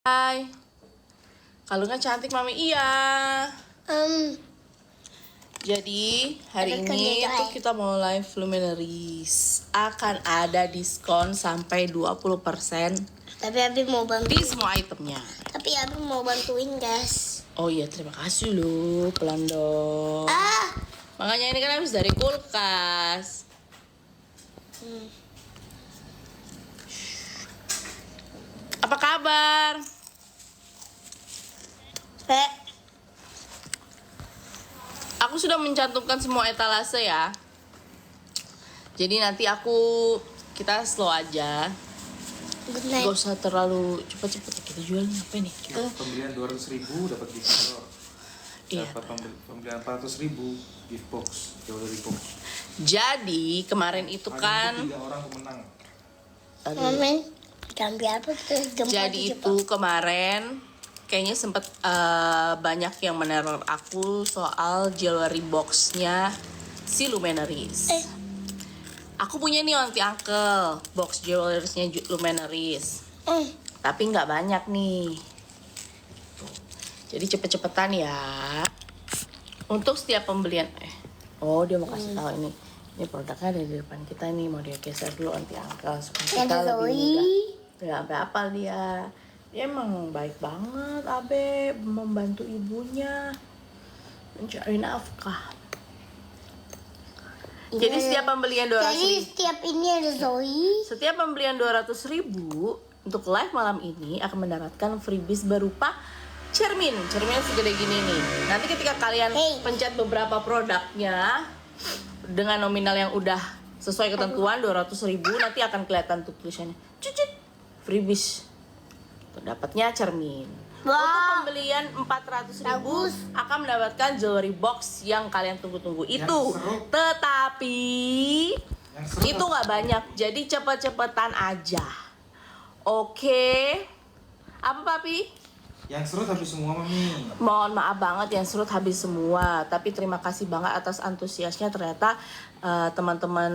Hai. Kalungnya cantik Mami. Iya. Jadi hari ini tuh kita mau live luminaries. Akan ada diskon sampai 20%. Tapi Abi mau bantuin. Di semua itemnya. Tapi Abi mau bantuin, guys. Oh iya, terima kasih loh. Pelan dong. Makanya ini kan habis dari kulkas. Apa kabar? Aku sudah mencantumkan semua etalase ya. Jadi nanti kita slow aja. Gak usah terlalu cepet-cepet. Kita jualin apa nih? Pembelian 200.000 dapat gift card. Iya. Dapat pembelian 400.000 gift box, jauh dari box. Jadi kemarin itu kan 3 orang pemenang. Mami, gambar apa tuh? Jadi itu kemarin kayaknya sempet banyak yang meneror aku soal jewelry boxnya si Luminaries. Aku punya nih onti uncle box jewelry-nya Luminaries. Tapi nggak banyak nih. Jadi cepet-cepetan ya. Untuk setiap pembelian oh dia mau kasih tahu ini. Ini produknya ada di depan kita nih, mau dia geser dulu onti uncle supaya kita lebih mudah. Nggak berapa dia. Dia emang baik banget, Abe, membantu ibunya mencari nafkah. Jadi setiap pembelian 200.000. Jadi setiap ini ada Zoe. Setiap pembelian 200.000 untuk live malam ini akan mendapatkan freebies berupa cermin segede gini nih. Nanti ketika kalian pencet beberapa produknya dengan nominal yang udah sesuai ketentuan 200.000, nanti akan kelihatan tuh tulisannya cucut freebies. Dapatnya cermin. Untuk pembelian 400.000 akan mendapatkan jewelry box yang kalian tunggu-tunggu itu. Tetapi itu nggak banyak, jadi cepet-cepetan aja. Oke. Apa papi? Yang serut habis semua, Mami. Mohon maaf banget yang serut habis semua. Tapi terima kasih banget atas antusiasnya. Ternyata teman-teman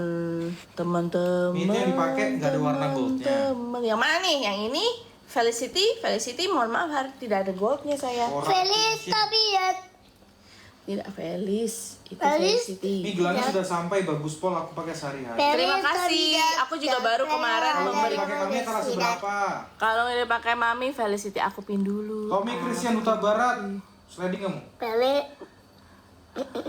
Ini yang dipakai nggak ada warna goldnya. Yang mana nih? Yang ini? Felicity, mohon maaf hari tidak ada goldnya saya. Felis tapi ya. Tidak Felis, itu Felis. Felicity. Ini gelannya sudah sampai, bagus pol, aku pakai sehari-hari. Terima kasih. Aku juga baru kemarin Kalau memberi. pakai Mami etalase berapa? Kalau ini pakai Mami Felicity aku pin dulu. Tommy Christian Huta Barat, sliding kamu. Felis.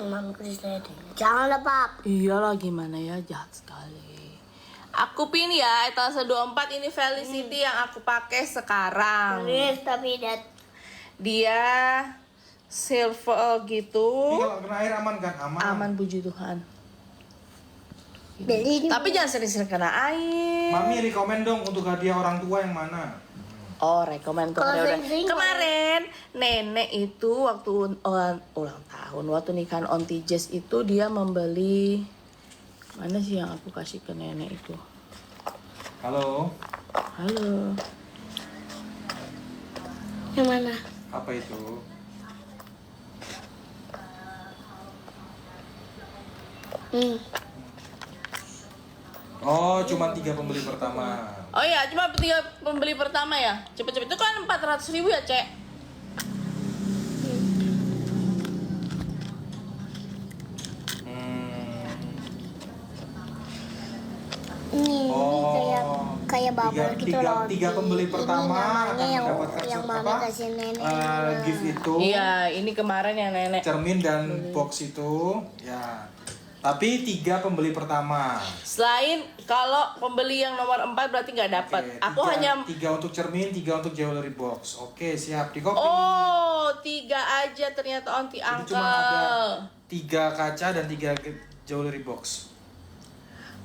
Mami Kristina. Jangan lepak. Iyalah gimana ya, jahat sekali. Aku pin ya etalase 24 ini Felicity yang aku pakai sekarang. Felis tapi Dia silver gitu. Ini kalau kena air aman kan? Aman puji Tuhan. beli. Tapi jangan sering-sering kena air. Mami rekomen dong untuk hadiah orang tua yang mana? Oh, rekomen tuh kemarin nenek itu waktu ulang tahun, waktu nikahan Onti Jess itu dia membeli, mana sih yang aku kasih ke nenek itu? Halo. Yang mana? Apa itu? Oh, cuma 3 pembeli pertama. Oh iya, cuma 3 pembeli pertama ya. Cepet-cepet itu kan 400.000 ya, Cek. Ini kayak bubble gitu loh. 3 pembeli pertama akan mendapatkan yang mami kasih nenek. gift itu. Iya, ini kemarin yang nenek. Cermin dan box itu, ya. Tapi 3 pembeli pertama. Selain kalau pembeli yang nomor 4 berarti nggak dapat. Oke, Aku hanya 3 untuk cermin, 3 untuk jewelry box. Oke, siap di copy. Oh, 3 aja ternyata Onti Jadi Uncle. cuma ada 3 kaca dan 3 jewelry box.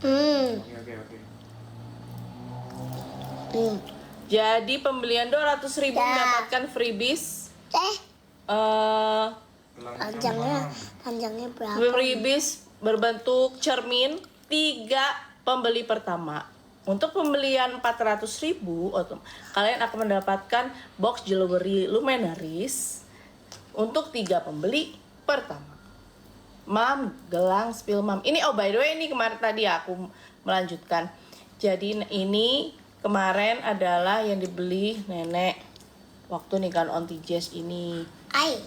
Oke. Jadi pembelian 200.000 mendapatkan freebies. Panjangnya berapa? Freebies berbentuk cermin 3 pembeli pertama. Untuk pembelian 400.000 kalian akan mendapatkan box jewelry Luminaries untuk 3 pembeli pertama. Mam, gelang spill mam. Ini by the way ini kemarin tadi aku melanjutkan. Jadi ini kemarin adalah yang dibeli nenek. waktu nikahan Onti Jess ini. Ai.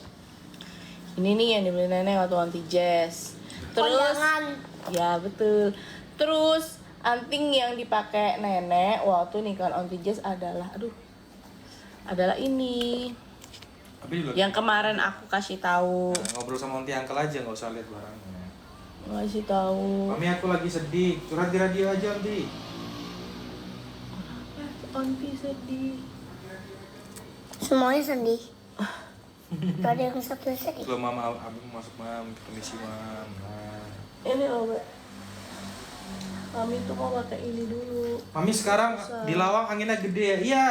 Ini nih yang dibeli nenek waktu Onti Jess. Terus, Kondangan. ya betul. Terus anting yang dipakai nenek waktu nikahan Onti Jess adalah ini. Yang kemarin aku kasih tahu. Nah, ngobrol sama Onti Uncle aja, nggak usah lihat barangnya. Ngasih tahu. Mami, aku lagi sedih. Curhat di radio aja, Onti. Onti sedih. Semuanya sedih. Gak ada yang sedih. Belum mama, abang masuk mam, permisi mam. Nah. Ini loh, Mbak. Mami tuh mau pakai ini dulu. Mami sekarang di Lawang anginnya gede ya? Iya.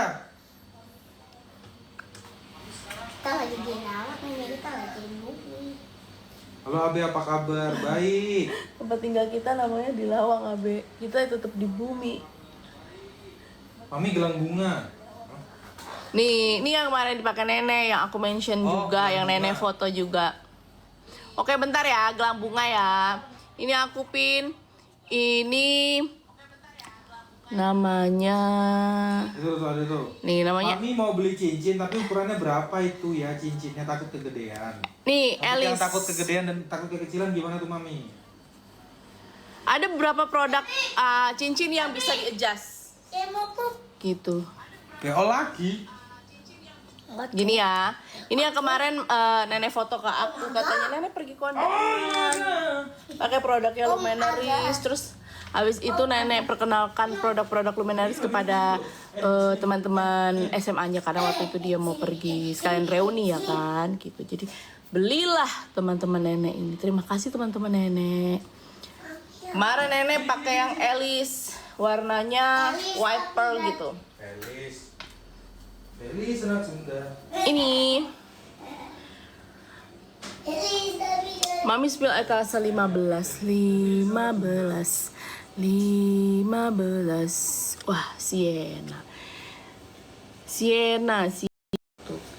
Kita lagi di lawak, kita lagi di bumi. Halo Abe, apa kabar? Baik. Tempat tinggal kita namanya di Lawang, Abe. Kita tetap di bumi. Mami gelang bunga. Nih, ini yang kemarin dipakai nenek yang aku mention juga, gelang yang nenek bunga. foto juga. Oke, bentar ya, gelang bunga ya. Ini aku pin. Ini namanya. Itu tuh ada tuh. Nih namanya. Mami mau beli cincin tapi ukurannya berapa itu ya cincinnya, takut kegedean. Nih, Tapi yang Elis. takut kegedean dan takut kekecilan gimana tuh Mami? Ada beberapa produk cincin yang bisa di-adjust. Gitu. PO lagi. Gini ya. Ini yang kemarin nenek foto ke aku, katanya nenek pergi kondangan. Pakai produknya Luminaris, terus habis itu nenek perkenalkan produk-produk Luminaris kepada teman-teman SMA-nya karena waktu itu dia mau pergi sekalian reuni ya kan, gitu. Jadi belilah teman-teman nenek ini. Terima kasih teman-teman nenek. Kemarin nenek pakai yang Elis, warnanya white pearl gitu. Felis anak Sunda. Ini Mami spill etalase 15. Wah, Sienna.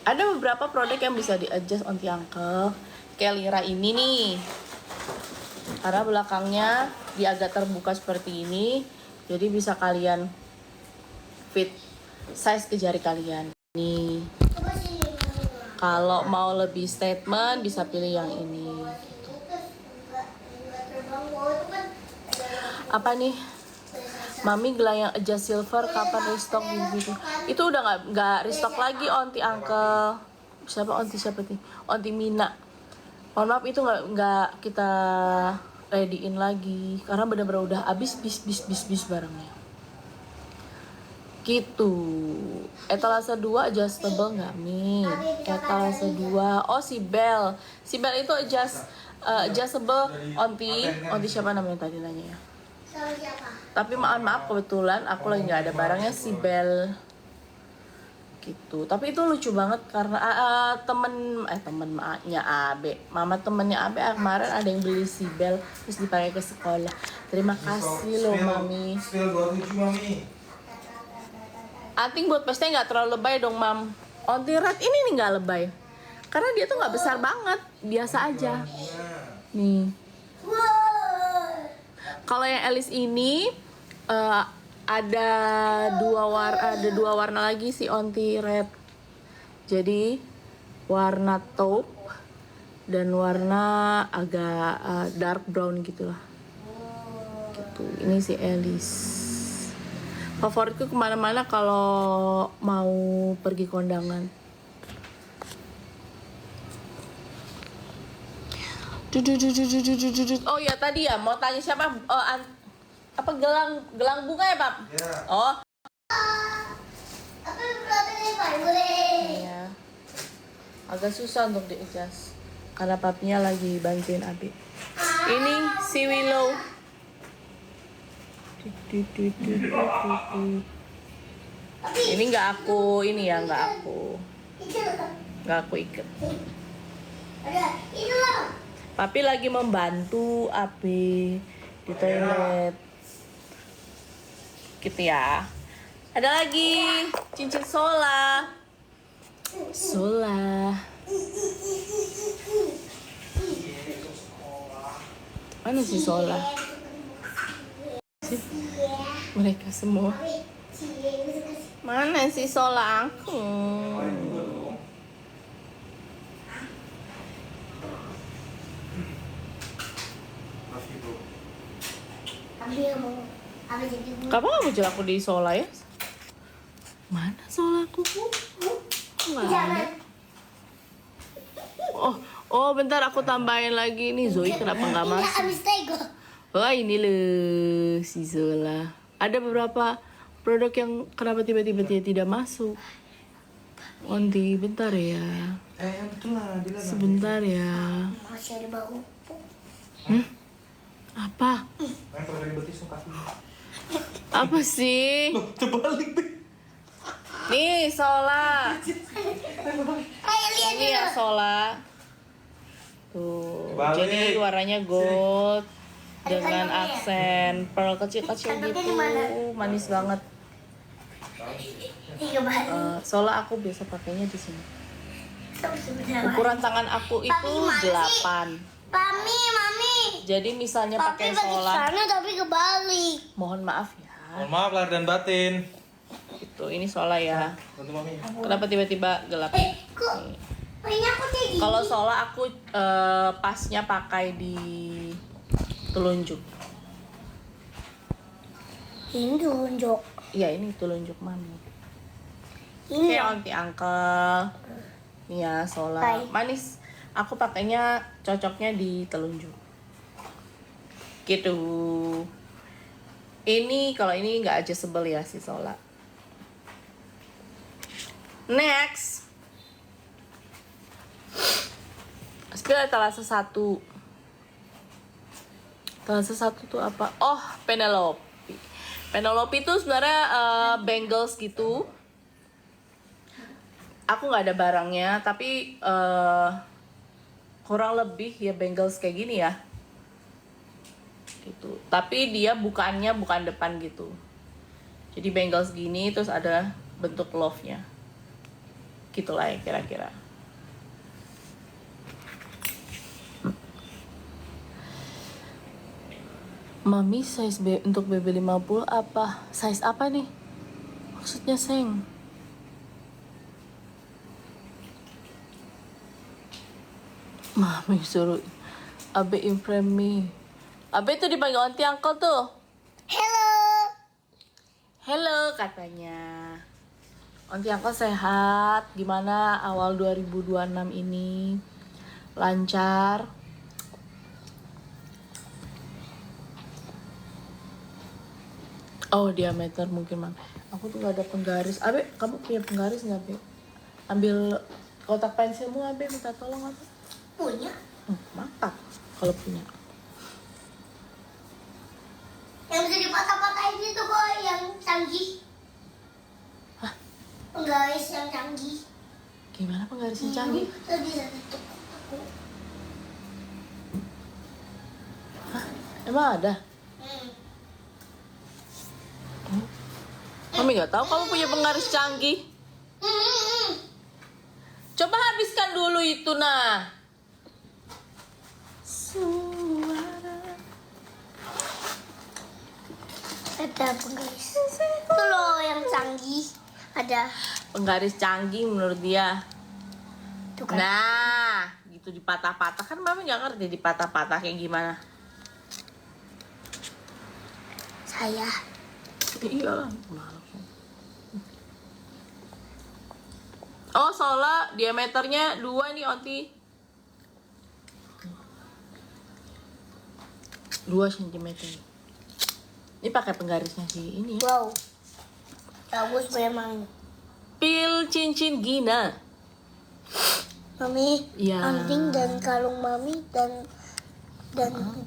Ada beberapa produk yang bisa di-adjust Onti Uncle. Kayak Lira ini nih. Karena belakangnya dia agak terbuka seperti ini. Jadi bisa kalian fit size ke jari kalian. Nih. Kalau mau lebih statement bisa pilih yang ini. Apa nih? Mami gelang yang adjust silver kapan restock gitu? Itu udah nggak restock lagi Onti Uncle. Siapa nih? Onti Mina. Mohon maaf itu nggak kita readyin lagi karena benar-benar udah habis bis barangnya. Gitu. Etalase 2 adjustable nggak Mi? Etalase 2. Oh, si Bell itu adjustable. Onti siapa namanya tadi nanya ya? Tapi maaf kebetulan aku lagi nggak ada barangnya si Bell. Gitu. Tapi itu lucu banget karena temen maknya Abe, mama temennya Abe kemarin ada yang beli si Bell terus dipakai ke sekolah. Terima kasih loh Mami. Spill 27 Mami. Anting buat pesta nggak terlalu lebay dong Mam. Onti red ini nih nggak lebay karena dia tuh nggak besar banget, biasa aja. Nih. Kalau yang Elis ini ada dua warna lagi si Onti red. Jadi warna taupe dan warna agak dark brown gitulah. Gitu. Ini si Elis. Favoritku kemana-mana kalau mau pergi kondangan. Oh ya tadi ya mau tanya siapa apa gelang bunga ya Pap? Ya. Oh. Iya. Agak susah untuk di-adjust karena Papnya lagi bantuin Abi. Ini si Willow. Ini nggak aku ikat. Papi lagi membantu Abi di toilet. Gitu ya. Ada lagi cincin Sola. Mana si Sola? Mereka semua. Mana si Sola aku? Tapi jadi Kamu nggak mau jual aku di Sola ya? Mana Solaku? Nggak ada. jangan. Oh, bentar aku tambahin lagi nih. Zoe kenapa nggak Ini masuk? habis tego. Wah, ini loh si Zola. Ada beberapa produk yang kenapa tiba-tiba dia tidak masuk. Onti, bentar ya. Yang betul lah, Dilan. Sebentar ya. Masih ada bau. Apa? Main kalau dari betis kaki. Apa sih? Loh, terbalik deh. Nih, Sola. Ayo lihat Ini ya dulu. Sola. Tuh. Kebalik. Jadi warnanya gold Ada dengan kandungnya ya? aksen pearl kecil-kecil Kandungnya gitu. di mana? Manis banget. Tiga balik. Sola aku biasa pakainya di sini. Sebentar. Ukuran tangan aku itu Tapi gimana sih? 8. Mami. Jadi misalnya Papi pakai balik Sola, sana tapi kebalik. mohon maaf ya. Mohon maaf lahir dan batin. Itu ini Sola ya. Bantu mami. Kenapa tiba-tiba gelap? Kok mainnya aku kayak gini? Kalau Sola aku pasnya pakai di telunjuk. Ini tunjuk. Iya, ini telunjuk mami. Ini Kayak onti uncle. Nih ya, Sola. Bye. Manis. Aku pakainya cocoknya di telunjuk. Gitu. Ini kalau ini nggak adjustable ya si Sola. Next. Sekarang talase 1. Talase 1 tuh apa? Oh, Penelope. Penelope itu sebenarnya bangles gitu. Aku nggak ada barangnya, tapi kurang lebih ya bangles kayak gini ya. Gitu. Tapi dia bukannya bukan depan gitu. Jadi bangles gini terus ada bentuk love-nya. Gitulah ya kira-kira. Mami size untuk BB50 apa? Size apa nih? Maksudnya Seng? Mami suruh Abe impress me. Abe tuh dipanggil onti uncle tuh. Hello. Hello katanya. Onti uncle sehat. Gimana awal 2026 ini? Lancar? Oh, diameter mungkin, Mam. Aku tuh gak ada penggaris. Abe, kamu punya penggaris nggak, Be? Ambil kotak pensilmu, Abe. Minta tolong, Abe. Punya. Mantap kalau punya. Yang bisa dipatah-patahin itu kok yang canggih. Hah? Penggaris yang canggih. Gimana penggaris yang canggih? Tadi ada tuh. Emang ada? Mami nggak tahu kamu punya penggaris canggih. Coba habiskan dulu itu, nah. Suara. Ada penggaris. Itu loh yang canggih. Ada. Penggaris canggih menurut dia. Tuh kan. Nah, gitu dipatah-patah kan Mami nggak ngerti dipatah-patah kayak gimana. Saya. Iya. Oh, Sola diameternya 2 nih, Onti. 2 cm. Ini pakai penggarisnya sih ini ya. Wow. Bagus memang. Pil cincin Gina. Mami, Iya. anting dan kalung mami dan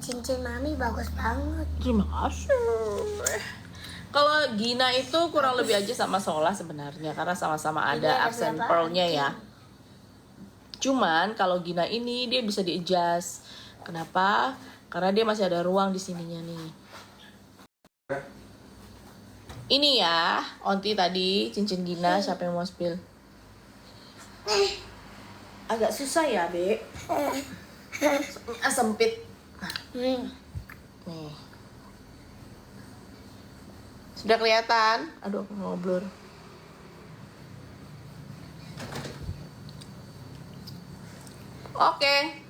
cincin mami bagus banget. Terima kasih. Kalau Gina itu kurang lebih aja sama Sola sebenarnya karena sama-sama Ini ada ada aksen berapa pearlnya anting? ya. Cuman kalau Gina ini dia bisa di-adjust. Kenapa? Karena dia masih ada ruang di sininya nih. Ini ya, Onti tadi cincin Gina siapa yang mau spill? Agak susah ya, Be. Sempit. Nih. Sudah kelihatan? Aduh, aku mau blur. Oke.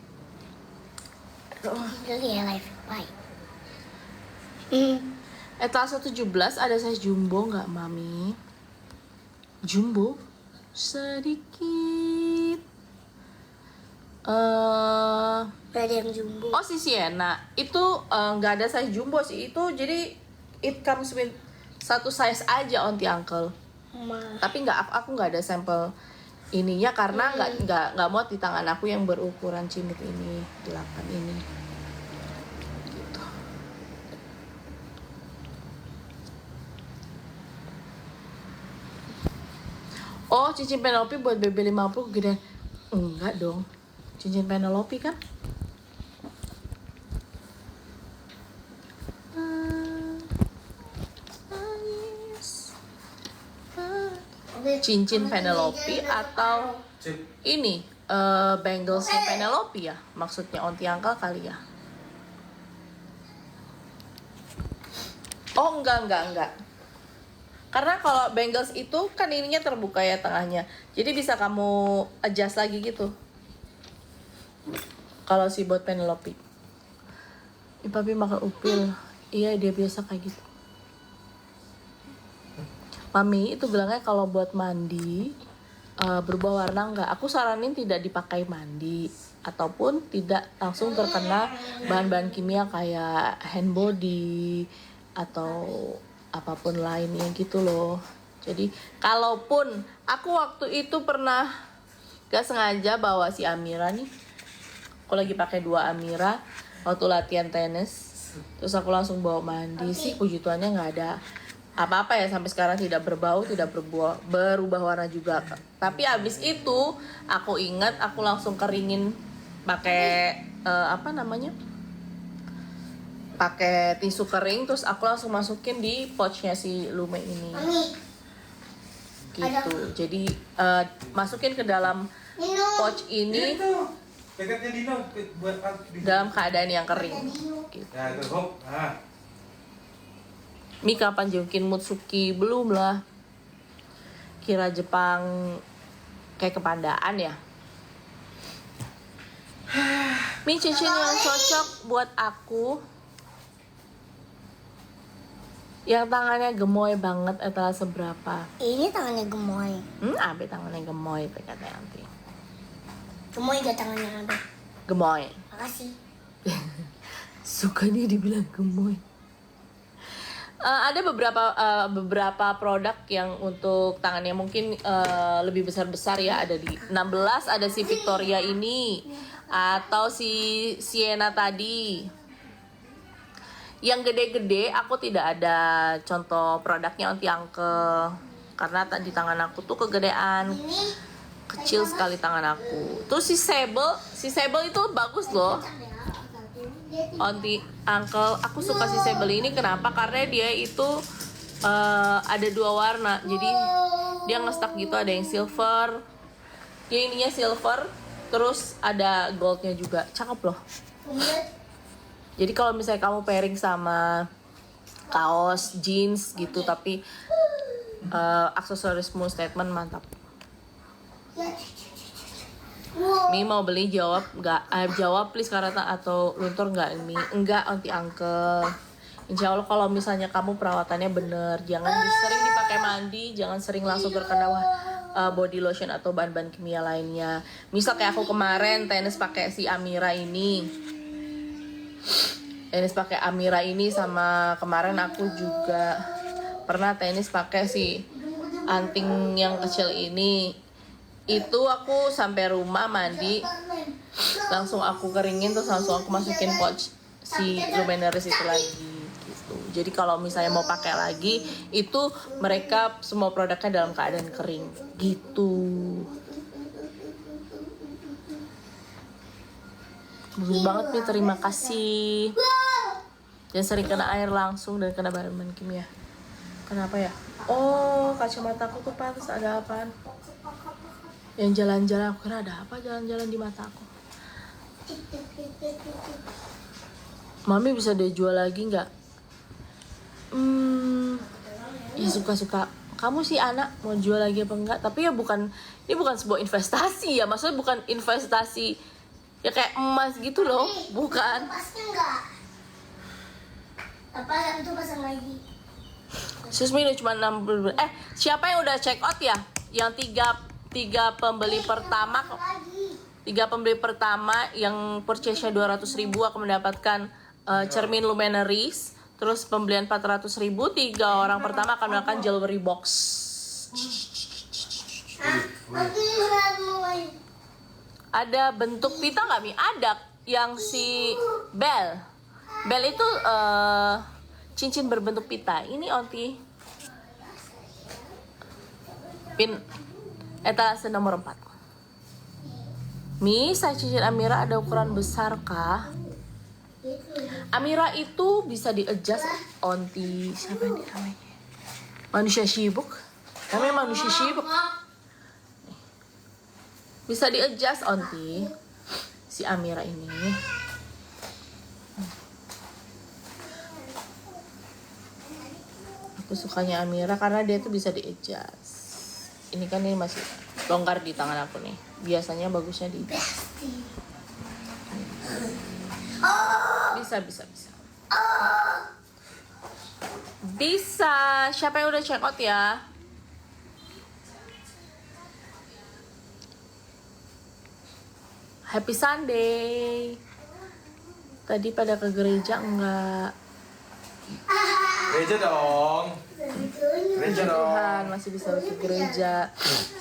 Dulu ya live. Bye. Etalase 17 ada size jumbo nggak, Mami? Jumbo? Sedikit. Ada yang jumbo. Oh, si Sienna. Itu nggak ada size jumbo sih. Itu jadi it comes with satu size aja, Onti Uncle. Tapi aku nggak ada sampel ininya karena nggak muat di tangan aku yang berukuran cimit ini 8 ini. Gitu. Oh, cincin Penelope buat BB 50 gede. Enggak dong. Cincin Penelope kan? Cincin Penelope atau ini banglesnya Penelope ya, maksudnya Onti Uncle kali ya. Oh enggak. Karena kalau bangles itu kan ininya terbuka ya tengahnya, jadi bisa kamu adjust lagi gitu. Kalau si buat Penelope, Papi makan upil, iya dia biasa kayak gitu. Mami, itu gelangnya kalau buat mandi berubah warna enggak? Aku saranin tidak dipakai mandi ataupun tidak langsung terkena bahan-bahan kimia kayak hand body atau apapun lainnya gitu loh. Jadi kalaupun aku waktu itu pernah gak sengaja bawa si Amira nih, aku lagi pakai 2 Amira waktu latihan tenis, terus aku langsung bawa mandi sih, puji Tuhannya nggak ada apa-apa ya, sampai sekarang tidak berbau, tidak berubah warna juga. Tapi abis itu aku ingat aku langsung keringin pakai pakai tisu kering, terus aku langsung masukin di pouchnya si Lume ini gitu. Jadi masukin ke dalam pouch ini dalam keadaan yang kering gitu. Mi kapan jengkin Mutsuki? Belum lah. Kira Jepang kayak kepandaan ya. Mi, cincin yang cocok buat aku yang tangannya gemoy banget, etalase seberapa? Ini tangannya gemoy. Abe tangannya gemoy, kata nanti. Gemoy gak tangannya Abe? Gemoy. Makasih. Suka dia dibilang gemoy. Ada beberapa produk yang untuk tangannya mungkin lebih besar-besar ya, ada di 16, ada si Victoria ini atau si Sienna tadi. Yang gede-gede aku tidak ada contoh produknya Onti Uncle karena di tangan aku tuh kegedean, kecil sekali tangan aku. Terus si Sable itu bagus loh Onti Uncle, aku suka si Sable ini. Kenapa? Karena dia itu ada 2 warna, jadi dia nge-stack gitu, ada yang silver, yang ininya silver, terus ada goldnya juga, cakep loh. Jadi kalau misalnya kamu pairing sama kaos jeans gitu, tapi aksesoris moon statement, mantap. Mi mau beli, jawab nggak? Jawab please Karata atau Luntur nggak Mi? Enggak Onti Uncle. Insya Allah kalau misalnya kamu perawatannya bener, jangan sering dipakai mandi, jangan sering langsung terkena body lotion atau bahan-bahan kimia lainnya. Misal kayak aku kemarin tenis pakai si Amira ini. Tenis pakai Amira ini, sama kemarin aku juga pernah tenis pakai si anting yang kecil ini. Itu aku sampai rumah mandi, langsung aku keringin, terus langsung aku masukin pouch si Lumineris itu lagi gitu. Jadi kalau misalnya mau pakai lagi, itu mereka semua produknya dalam keadaan kering gitu. Bagus banget nih, terima kasih. Jangan sering kena air langsung dan kena bahan-bahan kimia. Kenapa ya? Oh, kacamataku tuh pantas ada apaan? Yang jalan-jalan, aku kira ada apa jalan-jalan di mata aku. Mami bisa dijual lagi nggak? Ya suka-suka. Kamu sih anak mau jual lagi apa enggak? Tapi ya ini bukan sebuah investasi ya. Maksudnya bukan investasi ya kayak emas gitu loh, bukan. Apa itu pasang lagi? Susmi udah cuma 60. Siapa yang udah check out ya? Yang tiga pembeli pertama, yang purchase-nya 200.000 akan mendapatkan cermin luminaries. Terus pembelian 400.000, 3 orang pertama akan mendapatkan jewelry box. Ada bentuk pita nggak Mi? Ada yang si bell. Bell itu cincin berbentuk pita. Ini onti pin etalase nomor 4. Mi, size cincin Amira ada ukuran besar kah? Amira itu bisa di-adjust onti. Siapa ini namanya? Manusia sibuk. Namanya manusia sibuk. Bisa di-adjust onti si Amira ini. Aku sukanya Amira karena dia tuh bisa di-adjust. Ini kan ini masih longgar di tangan aku nih. Biasanya bagusnya di bisa. Bisa. Siapa yang udah check out ya? Happy Sunday. Tadi pada ke gereja enggak? Gereja dong. Gereja dong. Tuhan masih bisa ke gereja.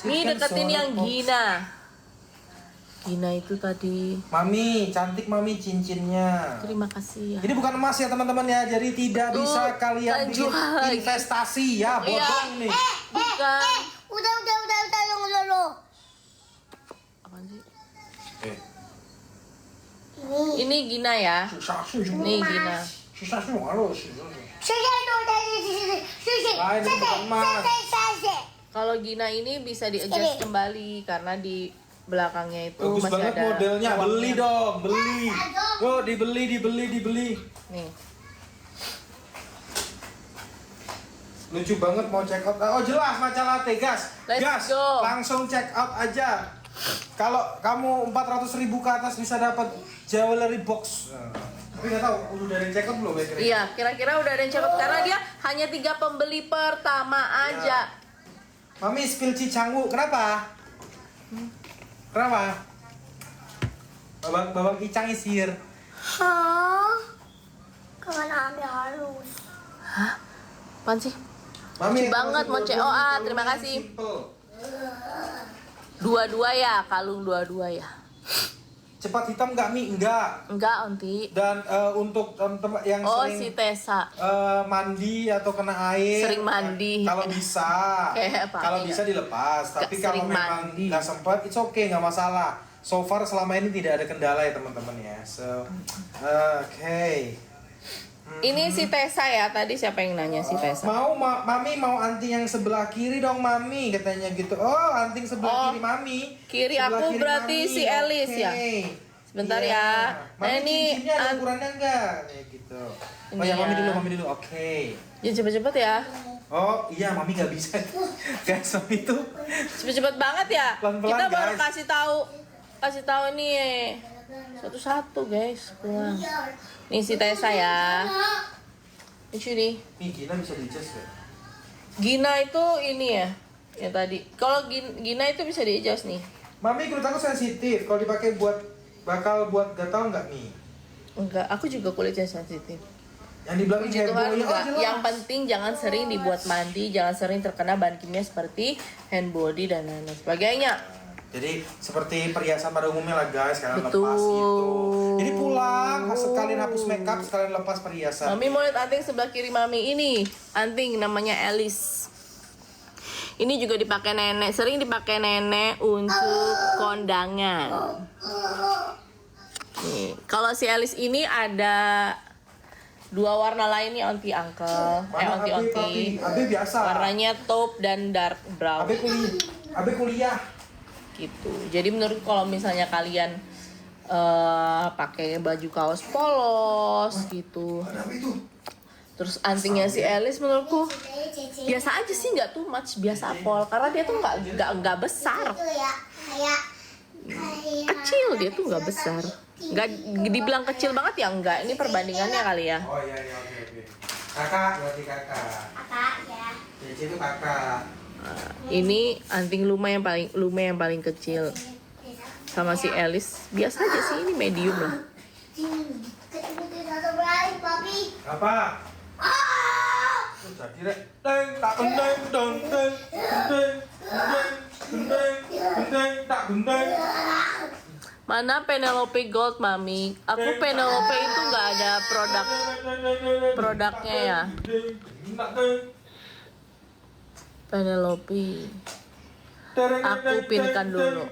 Nih deketin yang Gina. Gina itu tadi. Mami, cantik Mami cincinnya. Terima kasih ya. Ini bukan emas ya teman-teman ya, jadi tidak bisa kalian bikin jual. investasi ya, bodong nih. Bukan. Udah, lo. Apaan sih? Ini. Ini Gina ya. Nih Gina. Kalau Gina ini bisa di-adjust kembali karena di belakangnya itu Bagus masih banget ada modelnya, uangnya. beli dong, beli. Oh, dibeli. Nih. Lucu banget mau check out. Oh jelas matcha latte, gas. Let's Gas. go. Langsung check out aja. Kalau kamu 400.000 ke atas bisa dapat jewelry box. Tapi nggak tahu udah ada yang check out belum ya? Iya, kira-kira udah ada yang check out karena dia hanya 3 pembeli pertama aja. Mami spill cicanggu, kenapa? Kenapa? Babang kicang is here. Hah? Kemana ambil halus? Hah? Apaan sih? Mami Lucu banget, mau COA, terima kasih. Dua-dua ya, kalung dua-dua ya. Cepat hitam nggak Mi? Enggak, Onti. Dan untuk teman-teman yang Oh, sering si Tessa. mandi atau kena air, Sering mandi. kalau bisa, Kayak apa? kalau bisa dilepas. Tapi kalau sering memang mandi. nggak sempat, it's okay, nggak masalah. So far selama ini tidak ada kendala ya teman-teman ya. So, okay. Ini si Tessa ya, tadi siapa yang nanya si Tessa? Mami mau anting yang sebelah kiri dong Mami, katanya gitu. Oh, anting sebelah kiri Mami. Kiri Sebelah aku kiri berarti Mami. si Elis ya? Oke. Sebentar Iya. ya. Mami Nah, ini cincinnya ada ukurannya enggak? Kayak gitu. Ini Oh ya, Mami ya. dulu. Oke. Ya cepet-cepet ya. Oh iya, Mami nggak bisa. Guys, Mami itu Cepet-cepet banget ya. Pelan-pelan, Kita baru guys. kasih tahu nih satu-satu guys. Pulang. Nih si Tessa ya. Lucu nih. Gina bisa di-adjust ya? Gina itu ini ya. Yang tadi. Kalau Gina itu bisa di-adjust nih. Mami kulit aku sensitif. Kalau dipakai bakal buat gatal nggak Mi? Enggak, aku juga kulitnya sensitif. Yang di belakang Puji heboh Tuhan ya, enggak. jelas. Yang penting jangan sering dibuat mandi, jangan sering terkena bahan kimia seperti hand body dan lain sebagainya. Jadi seperti perhiasan pada umumnya lah guys, kalian Betul. lepas gitu. Jadi pulang, sekalian hapus makeup, sekalian lepas perhiasan. Mami mau lihat anting sebelah kiri Mami ini. Anting namanya Alice. Ini juga dipakai nenek, sering dipakai nenek untuk kondangan. Nih, kalau si Alice ini ada 2 warna lain nih onti uncle. Mana Onti. Abi biasa. Warnanya taupe dan dark brown Abi kuliah. gitu. Jadi menurut kalau misalnya kalian pakai baju kaos polos gitu. Abi tuh. Terus antingnya si Alice menurutku biasa aja sih, nggak too much, biasa pol karena dia tuh nggak besar, Itu ya, kayak kecil dia tuh nggak besar. Nggak dibilang kecil banget ya enggak. Ini perbandingannya kali ya. Oh iya iya oke oke. Kakak berarti kakak. Kakak ya. Cici itu kakak. Ini anting Luma yang paling kecil. Sama si Alice biasa aja sih, ini medium lah. Apa? Jadi rek, deng tak gendeng deng deng gendeng gendeng gendeng tak gendeng. Mana Penelope Gold, Mami? Aku Penelope itu nggak ada produknya ya. Penelope. Aku pinkan dulu.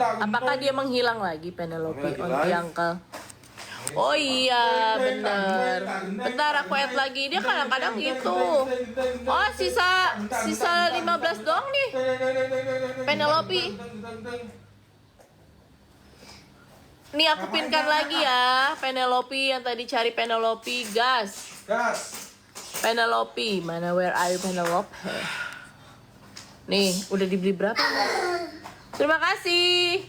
Apakah dia menghilang lagi Penelope Onti Uncle? Oh iya bener. Bentar aku add lagi. Dia kadang-kadang gitu. Oh sisa 15 doang nih Penelope. Nih aku pinkan lagi ya Penelope yang tadi cari Penelope. Gas Penelope. Mana where are you Penelope? Nih udah dibeli berapa? Terima kasih.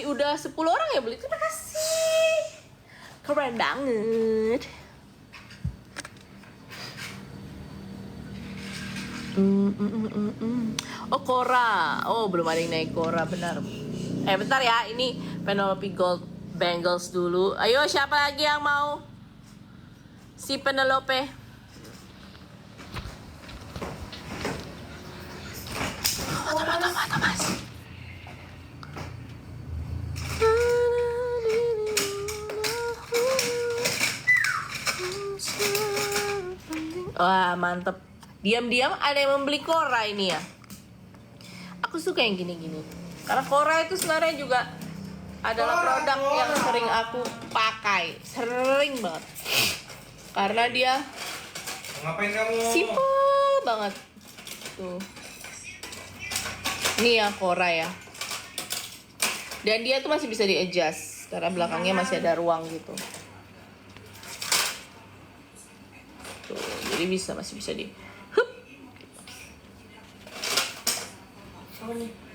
Udah 10 orang ya beli. Terima kasih. Keren banget. Oh Cora. Oh belum ada yang naik Cora, benar. Bentar ya, ini Penelope Gold Bangles dulu. Ayo siapa lagi yang mau? Si Penelope. Thomas. Wah mantep. Diam-diam ada yang membeli Cora ini ya. Aku suka yang gini-gini. Karena Cora itu sebenarnya juga adalah produk yang sering aku pakai. Sering banget. Karena dia Ngapain kamu? simple banget. Tuh. Ini ya Cora ya. Dan dia tuh masih bisa di-adjust. Karena belakangnya masih ada ruang gitu. Tuh, jadi masih bisa di hup.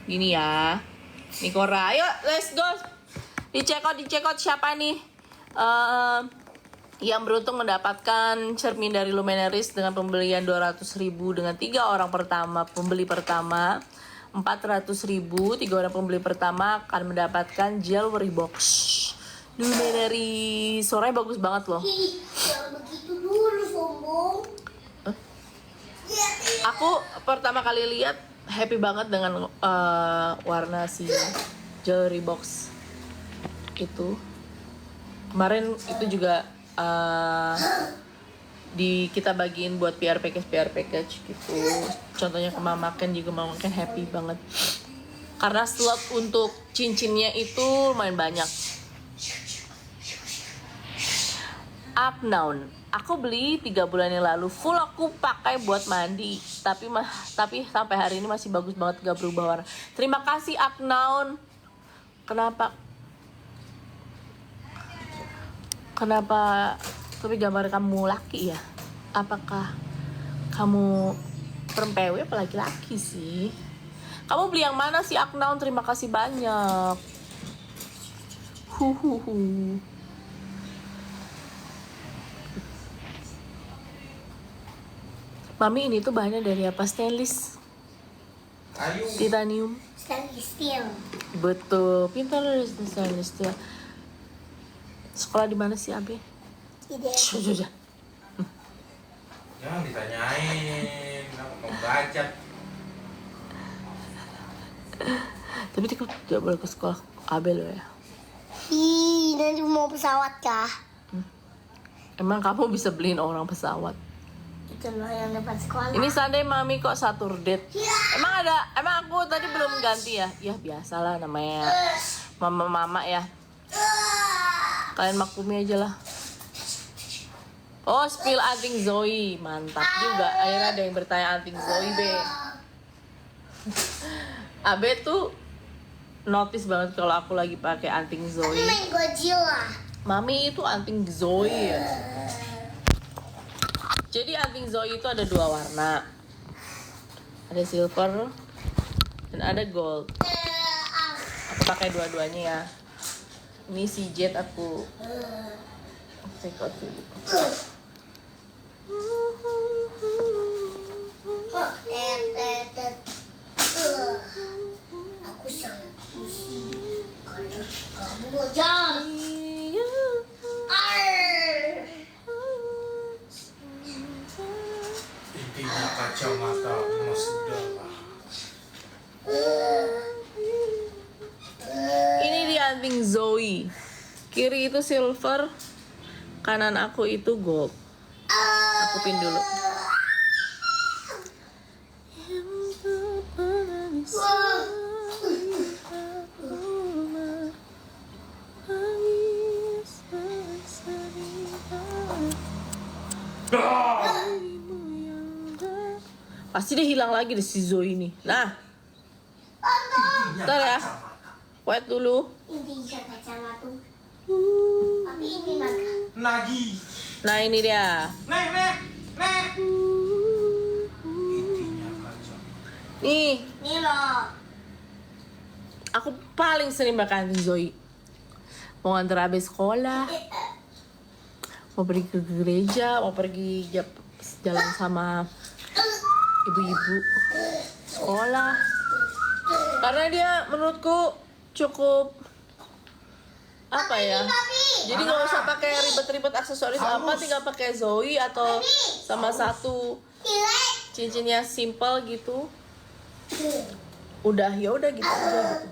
Gini ya. Nih Cora, ayo let's go. Dicek out siapa nih yang beruntung mendapatkan cermin dari Luminaries dengan pembelian 200.000 dengan 3 orang pembeli pertama 400.000. 3 orang pembeli pertama akan mendapatkan jewelry box Luminaries. Suaranya bagus banget loh. Jangan begitu dulu sombong. Aku pertama kali lihat happy banget dengan warna si jewelry box itu. Kemarin itu juga kita bagiin buat PR package gitu. Contohnya ke Mama Ken juga, Mama Ken happy banget karena slot untuk cincinnya itu lumayan banyak. Upnown, aku beli 3 bulan yang lalu, full aku pakai buat mandi, tapi sampai hari ini masih bagus banget, gak berubah warna. Terima kasih Upnown. Kenapa tapi gambar kamu laki ya? Apakah kamu perempuan apa laki-laki sih? Kamu beli yang mana sih Upnown? Terima kasih banyak. Mami, ini tuh bahannya dari apa? Stainless, titanium. Stainless steel. Betul, pintar dari stainless steel. Sekolah di mana sih Abi? Tidak. Jangan ditanyain, aku mau baca. Tapi dia tidak boleh ke sekolah Abel ya. Ih, nanti mau pesawat kah? Emang kamu bisa beliin orang pesawat? Itu loh yang depan sekolah. Ini Sunday Mami kok satu date. Emang aku tadi belum ganti ya? Ya biasalah namanya mama ya. Kalian maklumi aja lah. Oh, spill anting Zoe. Mantap juga. Akhirnya ada yang bertanya anting Zoe, Be. Abe tuh notice banget kalau aku lagi pakai anting Zoe. Main Godzilla. Mami itu anting Zoe ya. Jadi anting Zoe itu ada 2 warna. Ada silver dan ada gold. Aku pakai dua-duanya ya. Ini si Jet aku check out dulu. Aku sangat pusing karena kamu ngejam. Intinya kacamata Mas Dala. Ini dia anting Zoe. Kiri itu silver, kanan aku itu gold. Aku pin dulu. Pasti dia hilang lagi deh si Zoe ini. Nah, bentar ya. Wait dulu. Intinya kacamata. Tapi ini mana? Nagi. Nah, ini dia. Nek. Intinya kacamata. Nih, Nih loh. aku paling sering pakai anting Zoe. Mau nganter habis sekolah, mau pergi ke gereja, mau pergi jalan sama ibu-ibu sekolah. Karena dia menurutku cukup apa ya? Jadi nggak usah pakai ribet-ribet aksesoris apa, tinggal pakai Zoe atau sama satu cincinnya simple gitu. Udah ya udah gitu aja gitu.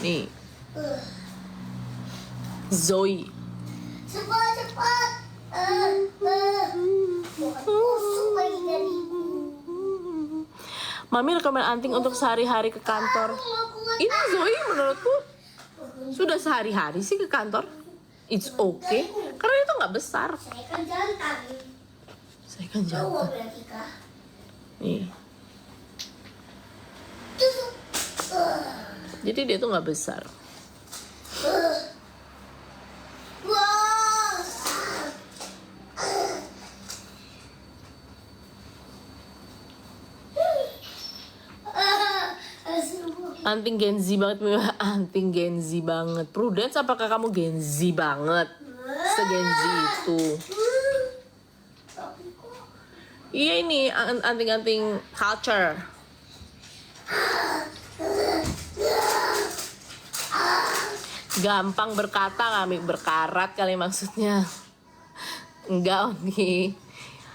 Nih. Zoe. Cepat. Busuk lagi dari. Mami rekomen anting untuk sehari-hari ke kantor. Ini Zoe menurutku sudah sehari-hari sih ke kantor. It's okay. Karena itu nggak besar. Saya kan jantan. Saya kan Tahu jantan. berarti kah? Nih. Jadi dia tuh nggak besar. Wah. Anting Gen Z banget, Mila. Anting Gen Z banget. Prudence, apakah kamu Gen Z banget? Se-Gen Z itu. Iya ini anting-anting culture. Gampang berkata kami, berkarat kali maksudnya. Enggak, Oni.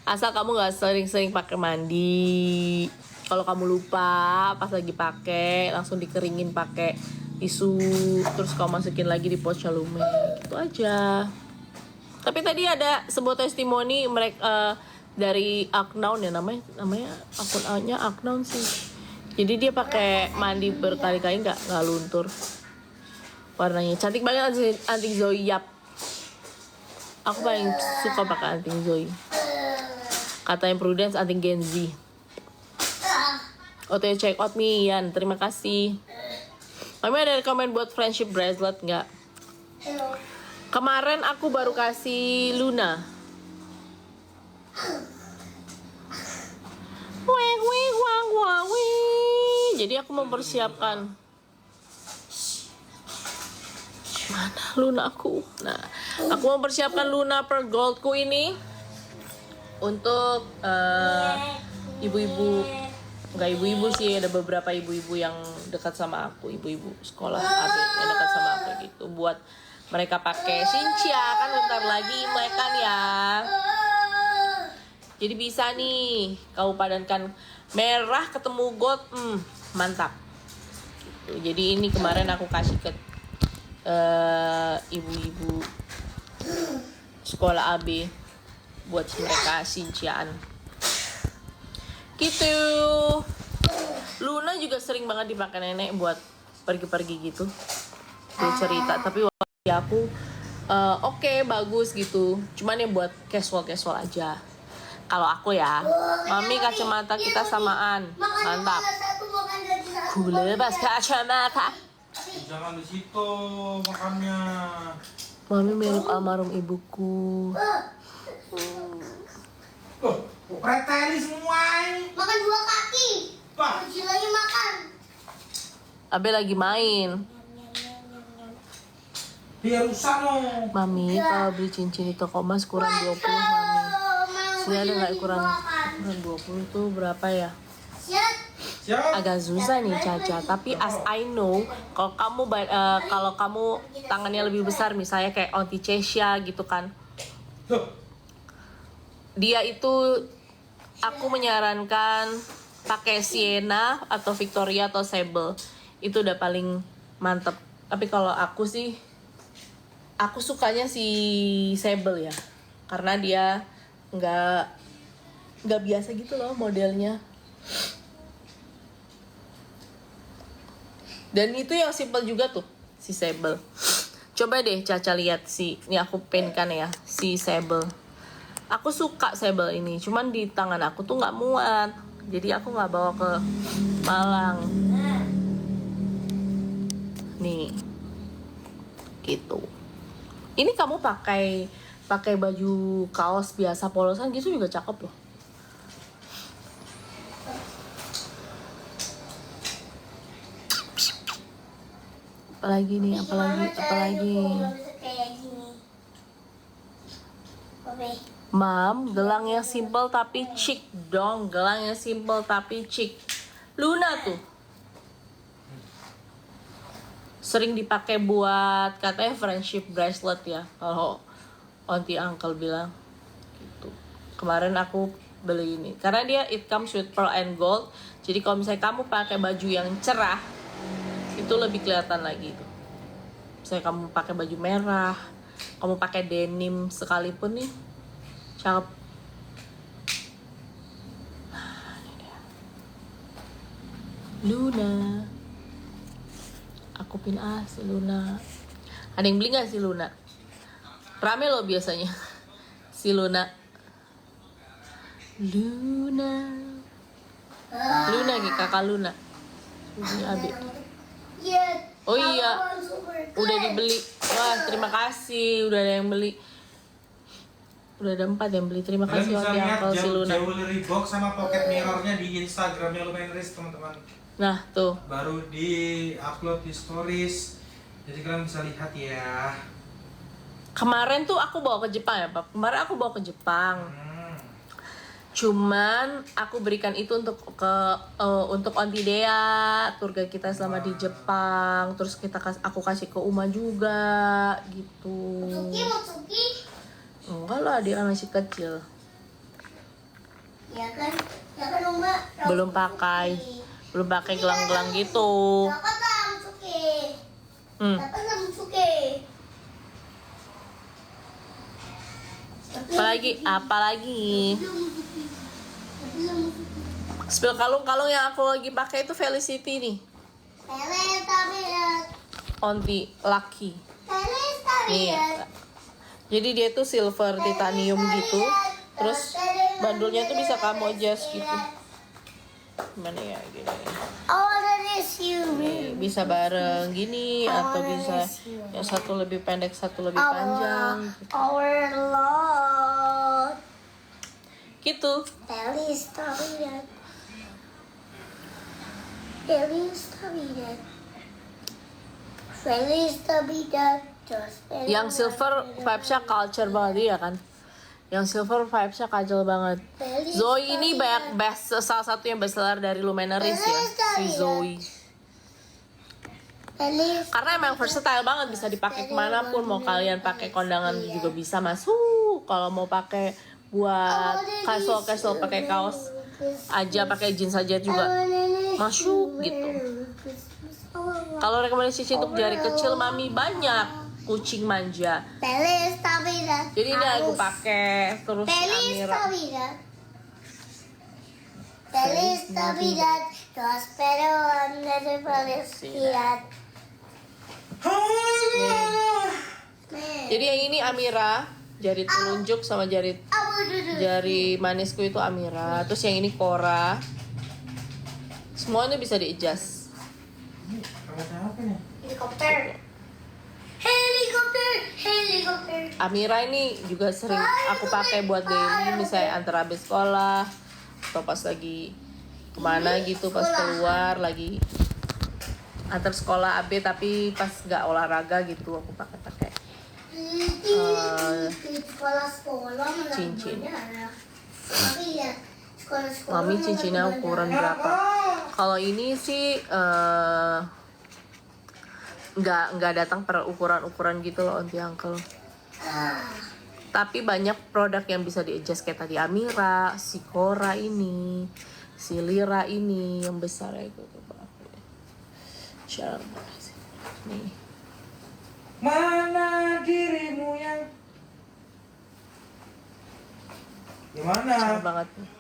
Asal kamu nggak sering-sering pakai mandi. Kalau kamu lupa pas lagi pakai, langsung dikeringin pakai tisu, terus kamu masukin lagi di pot calume, gitu aja. Tapi tadi ada sebuah testimoni mereka dari Aknown ya, namanya akunnya Aknown sih. Jadi dia pakai mandi berkali-kali nggak luntur. Warnanya cantik banget anting Zoe, yap. Aku paling suka pakai anting Zoe. Katanya Prudence anting Gen Z. OTW check out nih Yan, terima kasih. Kami ada komen buat friendship bracelet nggak? Kemarin aku baru kasih Luna. Jadi aku mempersiapkan. Mana Luna aku? Nah, aku mempersiapkan Luna per goldku ini untuk ibu-ibu. Enggak ibu-ibu sih, ada beberapa ibu-ibu yang dekat sama aku, ibu-ibu sekolah AB yang dekat sama aku gitu, buat mereka pakai Shincia, kan bentar lagi Imlek kan ya. Jadi bisa nih kau padankan merah ketemu gold, mantap. Gitu. Jadi ini kemarin aku kasih ke ibu-ibu sekolah AB buat mereka Shinciaan. Gitu. Luna juga sering banget dipakai nenek buat pergi-pergi gitu. Dia cerita, tapi waktu aku oke, bagus gitu. Cuman ya buat casual aja. Kalau aku ya, Mami kacamata kita samaan. Mantap. Ku lepas kacamata. Jangan di situ makannya. Mami mirip almarhum ibuku. Preteli semua ini. Makan dua kaki. Pak. Kecil lagi makan. Abe lagi main. Biar rusak no. Mami, kalau beli cincin di toko emas kurang 20, Mami. Sini ada nggak ukuran 20 tuh berapa ya? Siap. Agak susah nih Caca, tapi as I know, kalau kamu tangannya lebih besar, misalnya kayak Auntie Chesya gitu kan, Tuh. dia itu aku menyarankan pakai Sienna atau Victoria atau Sable, itu udah paling mantep. Tapi kalau aku sih, aku sukanya si Sable ya, karena dia nggak biasa gitu loh modelnya. Dan itu yang simple juga tuh, si Sable. Coba deh Caca lihat ini aku pinkan ya, si Sable. Aku suka Sable ini, cuman di tangan aku tuh nggak muat. Jadi aku nggak bawa ke Malang. Nih. Gitu. Ini kamu pakai baju kaos biasa polosan gitu juga cakep loh. Apalagi nih, apalagi. Mam, gelang yang simple tapi chic dong. Gelang yang simple tapi chic. Luna tuh sering dipakai buat katanya friendship bracelet ya, kalau auntie uncle bilang gitu. Kemarin aku beli ini karena dia it comes with pearl and gold. Jadi kalau misalnya kamu pakai baju yang cerah, itu lebih kelihatan lagi tuh. Misalnya kamu pakai baju merah, kamu pakai denim sekalipun nih, cakep. Luna, aku pin si Luna. Ada yang beli nggak si Luna? Rame loh biasanya si Luna. Luna gitu, kakak Luna. Ini Abi. Oh iya, udah dibeli. Wah, terima kasih, udah ada yang beli. Udah ada 4 yang beli. Terima kasih Kalian bisa lihat Uncle si Luna. jewelry box sama pocket mirrornya di Instagramnya Lumenaris teman-teman. Nah tuh, Baru di upload di stories. Jadi kalian bisa lihat ya. kemarin tuh aku bawa ke Jepang ya Pak. Kemarin aku bawa ke Jepang. Cuman aku berikan itu untuk Auntie Dea, tour guide kita selama di Jepang. Terus aku kasih ke Uma juga gitu. Enggak lah, dia kan masih kecil. Ya kan Uma. Belum pakai gelang-gelang gitu. Apalagi spill kalung yang aku lagi pakai itu Felicity nih, Auntie Lucky nih ya. Jadi dia tuh silver titanium gitu, terus bandulnya tuh bisa kamu adjust gitu. Gimana ya, gini nih, bisa bareng gini atau bisa yang satu lebih pendek, satu lebih panjang gitu. Our Lord. Gitu. Yang silver vibes-nya culture banget ya kan. Yang silver vibes-nya kajal banget. Zoe ini salah satu yang bestseller dari Lumenaris ya, si Zoe. Karena emang versatile banget, bisa dipakai kemanapun. Mau kalian pakai kondangan juga bisa masuk. Kalau mau pakai buat casual pakai kaos aja, pakai jeans aja juga masuk gitu. Kalau rekomendasi Cici untuk jari kecil, Mami banyak kucing manja. Jadi ini aku pakai terus Amira. Jadi yang ini Amira, jari telunjuk sama jari manisku itu Amira. Terus yang ini Cora. Semuanya bisa di-adjust. Helikopter. Amira ini juga sering aku pakai buat daily, misalnya antara habis sekolah atau pas lagi kemana gitu, pas keluar lagi antar sekolah AB tapi pas nggak olahraga gitu aku pakai. Di sekolah-sekolah cincin. Tapi ya sekolah-sekolah. Mami cincinnya ukuran berapa? Kalau ini sih nggak datang per ukuran gitu loh onti uncle. Tapi banyak produk yang bisa di adjust kayak tadi Amira, si Cora ini, si Lira ini yang besar ya itu nih. Mana dirimu yang gimana? Besar banget nih.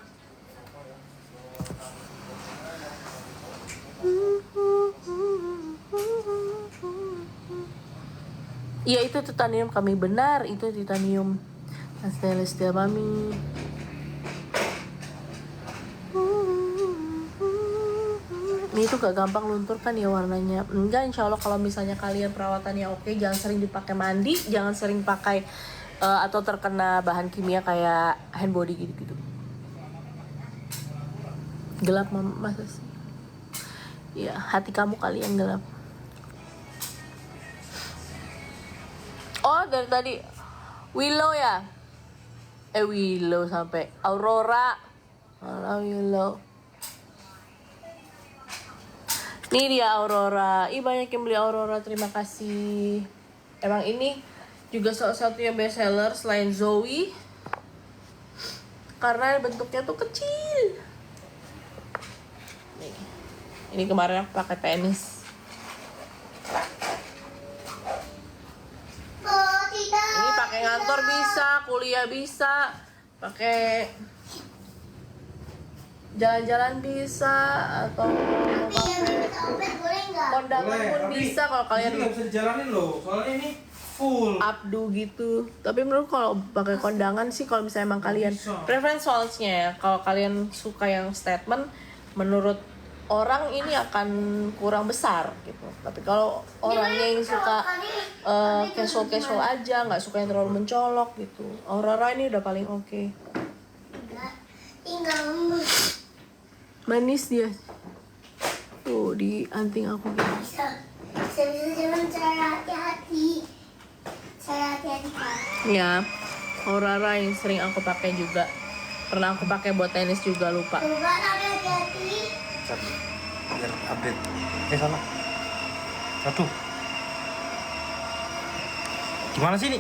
Iya itu titanium kami benar, itu titanium stainless steel mami. Ini tuh gak gampang luntur kan ya warnanya. Enggak, insya Allah kalau misalnya kalian perawatannya oke, jangan sering dipakai mandi, jangan sering pakai atau terkena bahan kimia kayak hand body gitu-gitu. Gelap masa sih? Ya hati kamu kali yang gelap. Oh dari tadi Willow ya? Willow sampai Aurora. Willow. Ini dia Aurora. Ih banyak yang beli Aurora, terima kasih. Emang ini juga salah satunya best seller selain Zoe. Karena bentuknya tuh kecil. Nih. Ini kemarin aku pakai tenis. Ini pakai ngantor bisa, kuliah bisa, pakai jalan-jalan bisa, atau kondangan pun bisa kalau kalian nggak bisa dijalanin loh, soalnya ini full abdu gitu. Tapi menurut kalau pakai kondangan sih, kalau misalnya emang kalian preference soalnya ya, kalau kalian suka yang statement, menurut orang ini akan kurang besar gitu. Tapi kalau orangnya yang suka casual aja, nggak suka yang terlalu mencolok gitu, Aurora ini udah paling oke. Manis dia. Tuh di anting aku gitu. Bisa cara hati-hati. Cara hati-hati Kak. Ya, Aurora yang sering aku pakai juga. Pernah aku pakai buat tenis juga, lupa. Coba hati-hati. biar update. Sana. Satu. Gimana sih ini?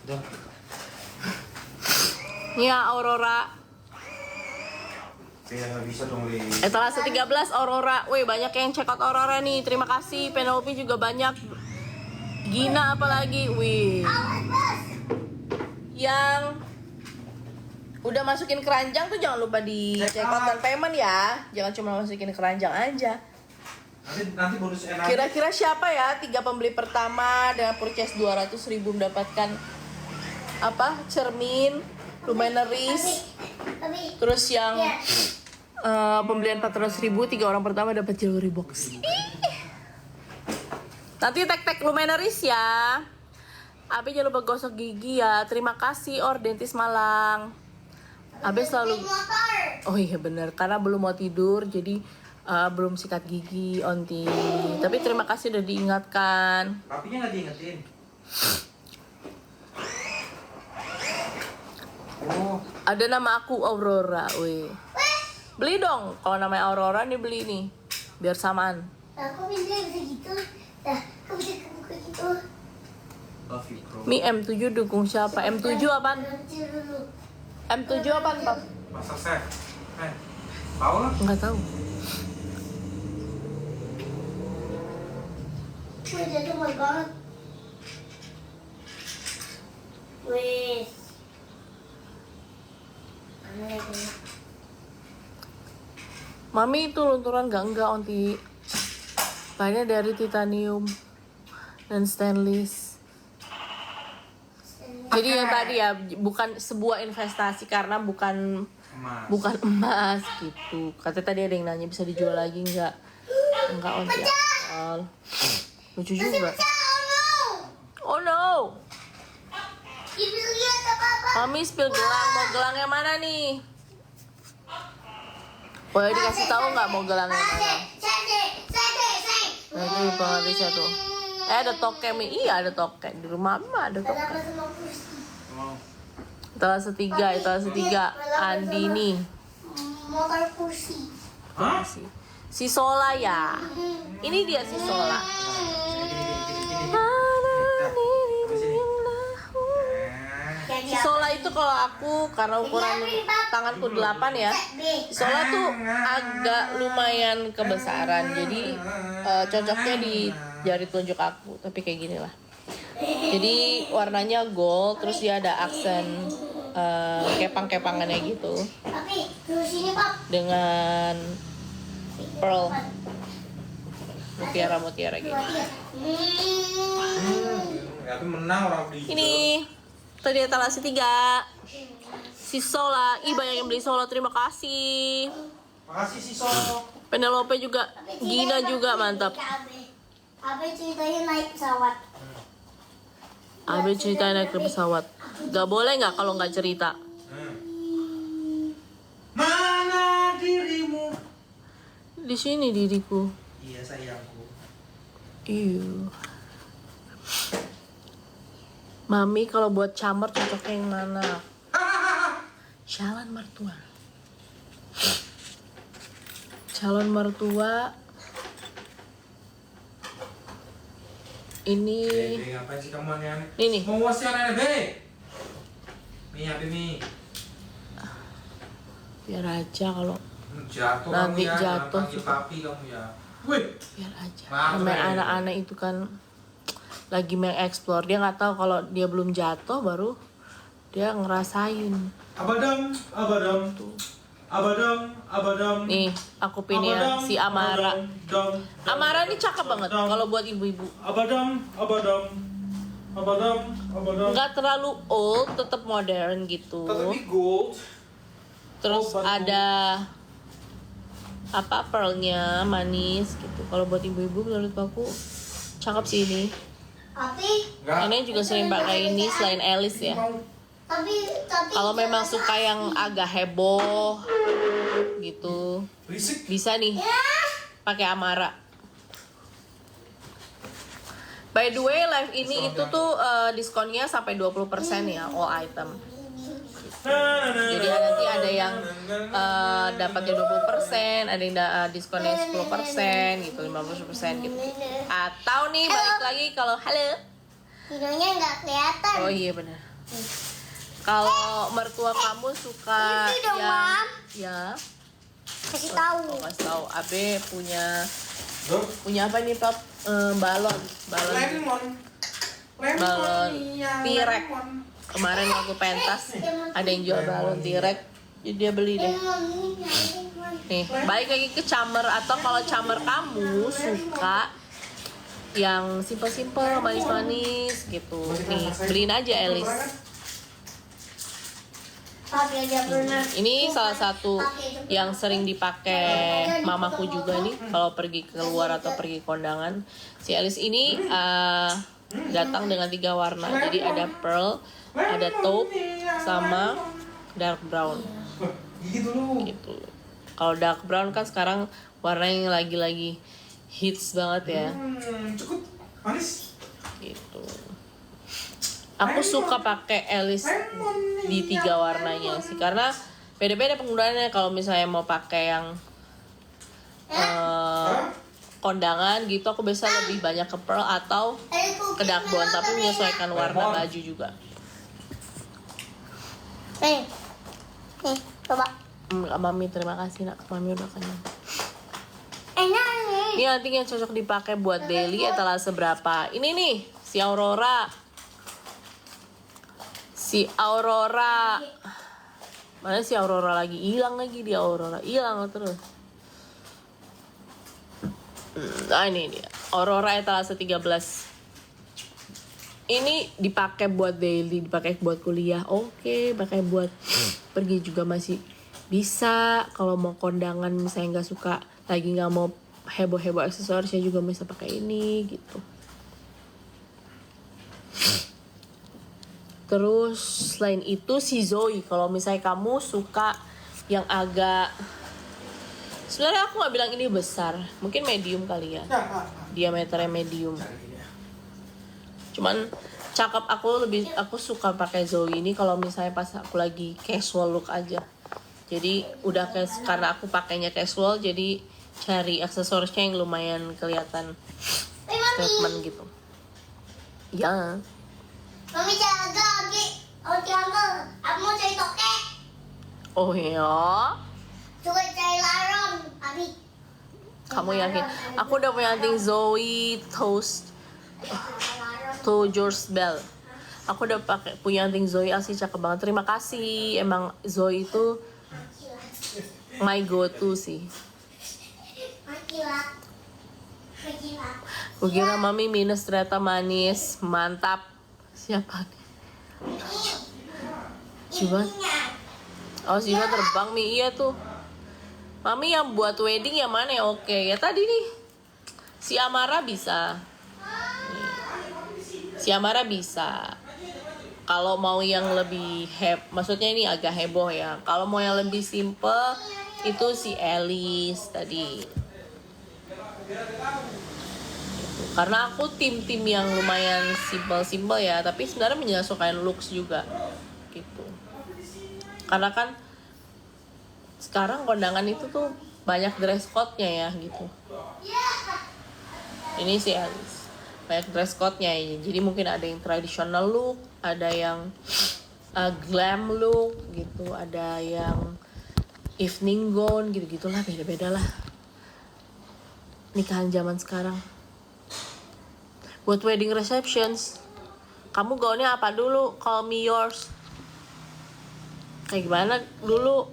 Udah. Ya, Aurora. Ya nggak bisa dong, Li. Etalase 13 Aurora. Wih, banyak yang check out Aurora nih. Terima kasih. Penelope juga banyak. Gina apalagi. Wih. Yang udah masukin keranjang tuh jangan lupa di check out dan payment ya. Jangan cuma masukin keranjang aja. Nanti bonus enak. Kira-kira siapa ya 3 pembeli pertama dengan purchase 200.000 mendapatkan apa? Cermin, luminaries. Terus yang pembelian 400.000, 3 orang pertama dapat jewelry box. Nanti tag luminaries ya. Abi jangan lupa gosok gigi ya. Terima kasih Dentis Malang. Abi selalu. Oh iya benar, karena belum mau tidur jadi belum sikat gigi Onti. Tapi terima kasih udah diingatkan. Rapinya nggak diingetin. Oh. Ada nama aku Aurora, weh. Beli dong, kalau namanya Aurora nih beli nih, biar samaan. Aku bisa gitu, aku bisa kebuka gitu. Mi M7 dukung siapa? M7 apaan? M7 apaan, Pap? Master Chef. Tahu lah? Enggak tahu. Wih, jadi mahal banget. Wih. Mami itu lunturan enggak Onti. Lainnya dari titanium dan stainless. Jadi yang tadi ya bukan sebuah investasi karena bukan emas gitu. Katanya tadi ada yang nanya bisa dijual lagi enggak? Enggak Onti. Lucu juga. Oh no. Ibu lihat apa-apa. Mami spill gelang, mau gelang yang mana nih? Boleh dikasih tahu nggak mau gelang yang mana? Nah itu di pengarisnya tuh. Ada toke Mi. Iya ada toke. Di rumah mah ada toke. Dapat sama kursi. Oh. Etalase 3. Andini. Motor kursi. Hah? Si Sola ya. Ini dia si Sola. Si Sola itu kalau aku karena ukuran tanganku 8 ya. Si Sola tuh agak lumayan kebesaran. Jadi cocoknya di jari telunjuk aku. Tapi kayak gini lah. Jadi warnanya gold, terus dia ada aksen kepang-kepangannya gitu. Tapi kursinya Pak. Dengan pearl mutiara gitu. Tapi menang orang beli. Ini tadi etalase 3. Si Sola, banyak yang beli Sola, terima kasih. Makasih si Solo. Penelope juga, Gina juga mantap. Abe ceritanya naik pesawat. Abe cerita naik ke pesawat. Gak boleh nggak kalau nggak cerita? Mana dirimu? Di sini diriku. Iya sayangku. Iu. Mami kalau buat camer cocoknya yang mana? Calon mertua. Calon mertua. Ini. Be, ngapain sih kamu aneh-aneh? Ini. Mau was yang aneh, Be? Nih, apa nih? Biar aja kalau Jatuh nanti kamu ya, jatuh jangan panggil papi kamu ya. Wih, biar aja. Maaf, Namanya Ray. anak-anak itu kan lagi mengeksplor. Dia nggak tahu kalau dia belum jatuh baru dia ngerasain. abadam, abadam. Nih, aku pilih ya, si Amara. Amara ini cakep banget kalau buat ibu-ibu. Abadam. Nggak terlalu old, tetap modern gitu. Tetapi gold. Terus Oh, bagus. ada apa pearlnya manis gitu. Kalau buat ibu-ibu menurut aku cakep sih ini. Tapi Ini juga sering pakai ini selain Alice ya. tapi Kalau memang suka yang agak heboh gitu, Berisik. bisa nih pakai Amara. By the way, live ini itu tuh diskonnya sampai 20% ya all item. Jadi nanti ada yang dapatnya 20%, ada yang diskonnya 10% gitu, 50% gitu. Atau nih balik lagi kalau halo. videonya nggak kelihatan. Oh iya benar. Kalau mertua kamu suka Itu dong, yang Mam. ya, Kasih tahu. oh, kasih tahu. Abe punya Duh. apa nih Pap? Balon Lemon. balon Iya, T-Rex. lemon. Kemarin waktu pentas ada yang jual balon T-Rex, jadi dia beli deh. Nih, balik lagi ke camer. Atau kalau camer kamu suka yang simple-simple, manis-manis gitu, nih beliin aja Alice. Pakai dia pernah. Ini salah satu yang sering dipakai mamaku juga nih kalau pergi keluar atau pergi kondangan. Si Alice ini datang dengan 3 warna. Jadi ada pearl, ada taupe, sama dark brown Gigi dulu. gitu. Kalau dark brown kan sekarang warna yang lagi-lagi hits banget ya Cukup manis. gitu. Aku suka pakai Alice di 3 warnanya sih karena beda-beda penggunaannya. Kalau misalnya mau pakai yang kondangan gitu, aku biasa lebih banyak ke pearl atau ke dark brown, tapi menyesuaikan warna baju juga. Nih, coba. Mami terima kasih nak, mami udah kenyang. Enak nih. Ini nanti yang cocok dipakai buat daily etalase berapa? Ini nih si Aurora. Mana si Aurora lagi? Hilang lagi dia Aurora. Hilang terus. Nah ini dia. Aurora etalase 13. Ini dipakai buat daily, dipakai buat kuliah. Oke, pakai buat pergi juga masih bisa. Kalau mau kondangan misalnya nggak suka, lagi nggak mau heboh-heboh aksesoris, saya juga bisa pakai ini gitu. Terus selain itu si Zoe, kalau misalnya kamu suka yang agak, sebenarnya aku nggak bilang ini besar, mungkin medium kali ya, diameternya medium. Cuman cakep, aku suka pakai Zoe ini kalau misalnya pas aku lagi casual look aja. Jadi udah karena aku pakainya casual, jadi cari aksesorisnya yang lumayan kelihatan statement gitu. Ya. Mami jaga lagi. Oh jangan. Aku mau cari tokek. Oh ya. Juga cari larang. Abi. Kamu yakin? Aku udah punya anting Zoe Toast to George Bell. Aku udah punya anting Zoe, asli cakep banget. Terima kasih. Emang Zoe itu my go to sih. Gue kira mami minus, ternyata manis. Mantap. Siapa? Coba. Oh, Siva terbang Mi. Iya tuh. Mami yang buat wedding yang mana ya? Oke, ya tadi nih. Si Amara bisa. Nih. Si Amara bisa. Kalau mau yang lebih maksudnya ini agak heboh ya. Kalau mau yang lebih simple itu si Alice tadi. Karena aku tim-tim yang lumayan simple ya, tapi sebenarnya menyesuaikan looks juga gitu. Karena kan sekarang kondangan itu tuh banyak dress code-nya ya gitu. Ini si Alice, banyak dress code-nya ya. Jadi mungkin ada yang traditional look, ada yang glam look gitu, ada yang evening gown gitu-gitulah, beda-beda lah. Nikahan zaman sekarang. Buat wedding receptions, kamu gaunnya apa dulu? Call me yours. Kayak gimana dulu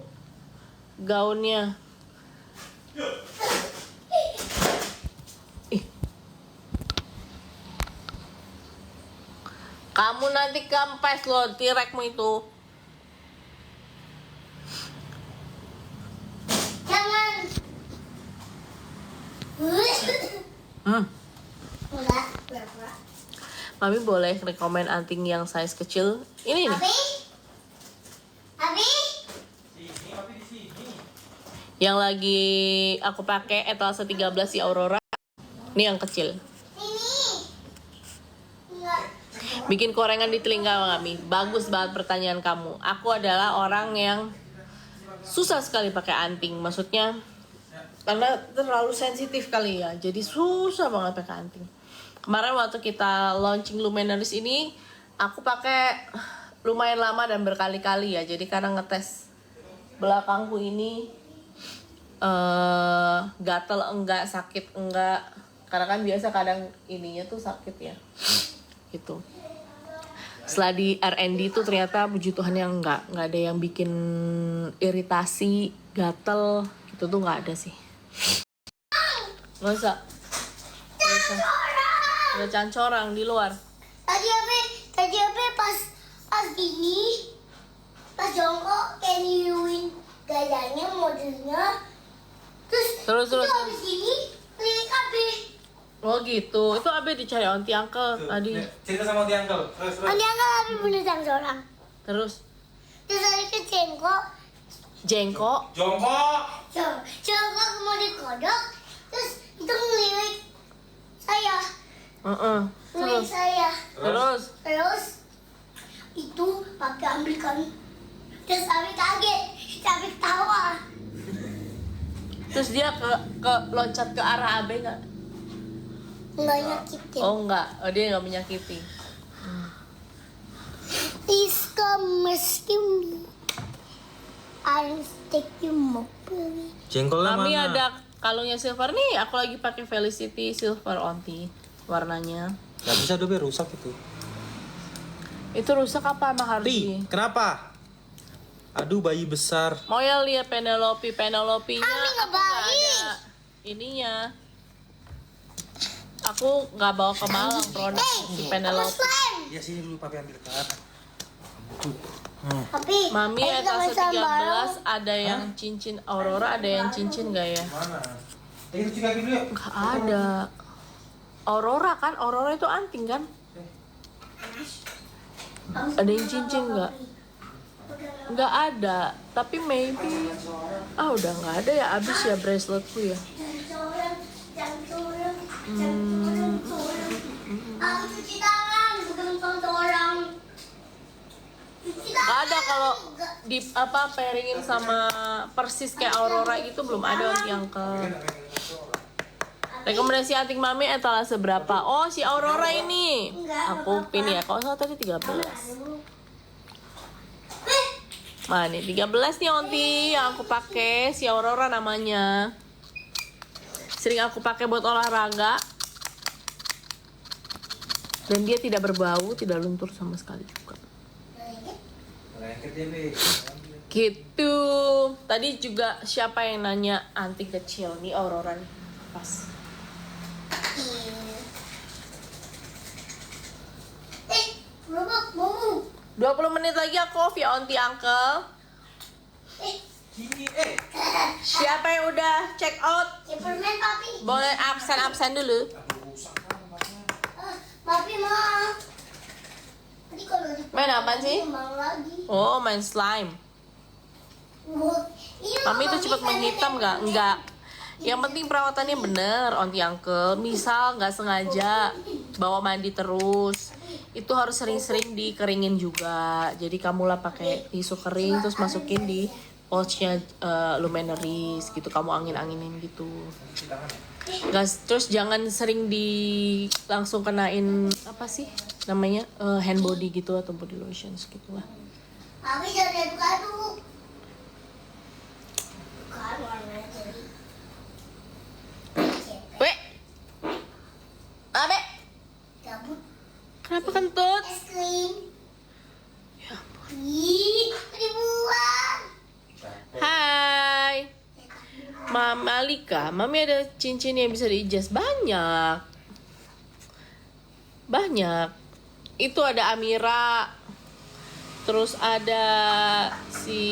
gaunnya? Ih. Kamu nanti kempes loh tirekmu itu. Jangan. Enggak, pura-pura. Mami boleh rekomen anting yang size kecil. Ini nih. Abi? Yang lagi aku pakai etalase 13 si Aurora. Ini yang kecil. Ini. Enggak. Bikin korengan di telinga Mami. Bagus banget pertanyaan kamu. Aku adalah orang yang susah sekali pakai anting. Maksudnya karena terlalu sensitif kali ya. Jadi susah banget pakai anting. Kemarin waktu kita launching Luminaries ini, aku pakai lumayan lama dan berkali-kali ya. Jadi karena ngetes belakangku ini gatel enggak, sakit enggak. Karena kan biasa kadang ininya tuh sakit ya. Gitu. Setelah di R&D tuh ternyata puji Tuhan yang enggak ada yang bikin iritasi, gatel gitu tuh enggak ada sih. Masa? Ada cancorang di luar. Tadi apa pas gini, pas jongkok kayak niuin gayanya, modelnya. Terus itu habis gini, klik Abe. Oh gitu. Itu Abe dicari onti uncle tadi. Cerita sama onti uncle. Terus. Nanti angkat Abe punya cancorang. Terus Tadi ke jengkok. Jongkok. Jongkok mau dikodok. Terus itu ngelirik saya. Ngelirik saya. Terus itu pakai ambilkan. Terus Abi kaget, Abi ketawa. Terus dia ke loncat ke arah Abe nggak? Nggak nyakitin. Oh enggak, dia nggak menyakiti. Please come rescue me. I'll take you mobil. Jengkolnya Mami mana? ada kalungnya silver nih. Aku lagi pakai Felicity silver onti warnanya. Gak bisa dobe, rusak itu. Itu rusak apa emang harus di? Kenapa? Aduh, bayi besar. Mau ya lihat Penelope-nya Mami nggak aku nggak baik. ada ininya. Aku nggak bawa ke Malang produk si Penelope. Ya sini dulu papi ambil ke atas. Tapi Mami etalase 13 ada yang cincin Aurora, ada yang cincin nggak ya? Mana? Itu cuci kaki dulu yuk. Nggak ada. Aurora kan? Aurora itu anting kan? Ada yang cincin nggak? Nggak ada. Tapi maybe udah nggak ada ya, abis ya braceletku ya. Aku cuci tangan. di apa pairingin sama persis kayak Aurora gitu belum ada onti uncle. Rekomendasi anting mami etalase berapa? Oh, si Aurora ini. Aku pin ya. Kalau salah tadi 13. Mana nih 13 nih onti yang aku pakai, si Aurora namanya. Sering aku pakai buat olahraga. Dan dia tidak berbau, tidak luntur sama sekali juga. Gitu. Tadi juga siapa yang nanya anting kecil nih Aurora nih. Pas. 20 menit lagi aku via onti uncle. Siapa yang udah check out? Superman papi. Boleh absen dulu. Papi mau. Tadi kalau Main apa sih? kembang lagi. Oh, main slime. Iya, Mami itu cepat menghitam nggak? Enggak. Yang penting perawatannya bener, onti uncle. Misal nggak sengaja bawa mandi terus, itu harus sering-sering dikeringin juga. Jadi kamulah pakai tisu kering terus masukin di pouchnya luminaries gitu. Kamu angin-anginin gitu. Gas, terus jangan sering langsung kenain apa sih namanya hand body gitu atau body lotions gitu lah. Papi jangan aduk-aduk. Bukan warnanya jadi. Weh, Abe, Cabut kenapa kentut? es krim. Ya ampun. Ih, dibuang. Hai, Mama Alika, Mami ada cincin yang bisa diijas banyak. Banyak. Itu ada Amira. Terus ada si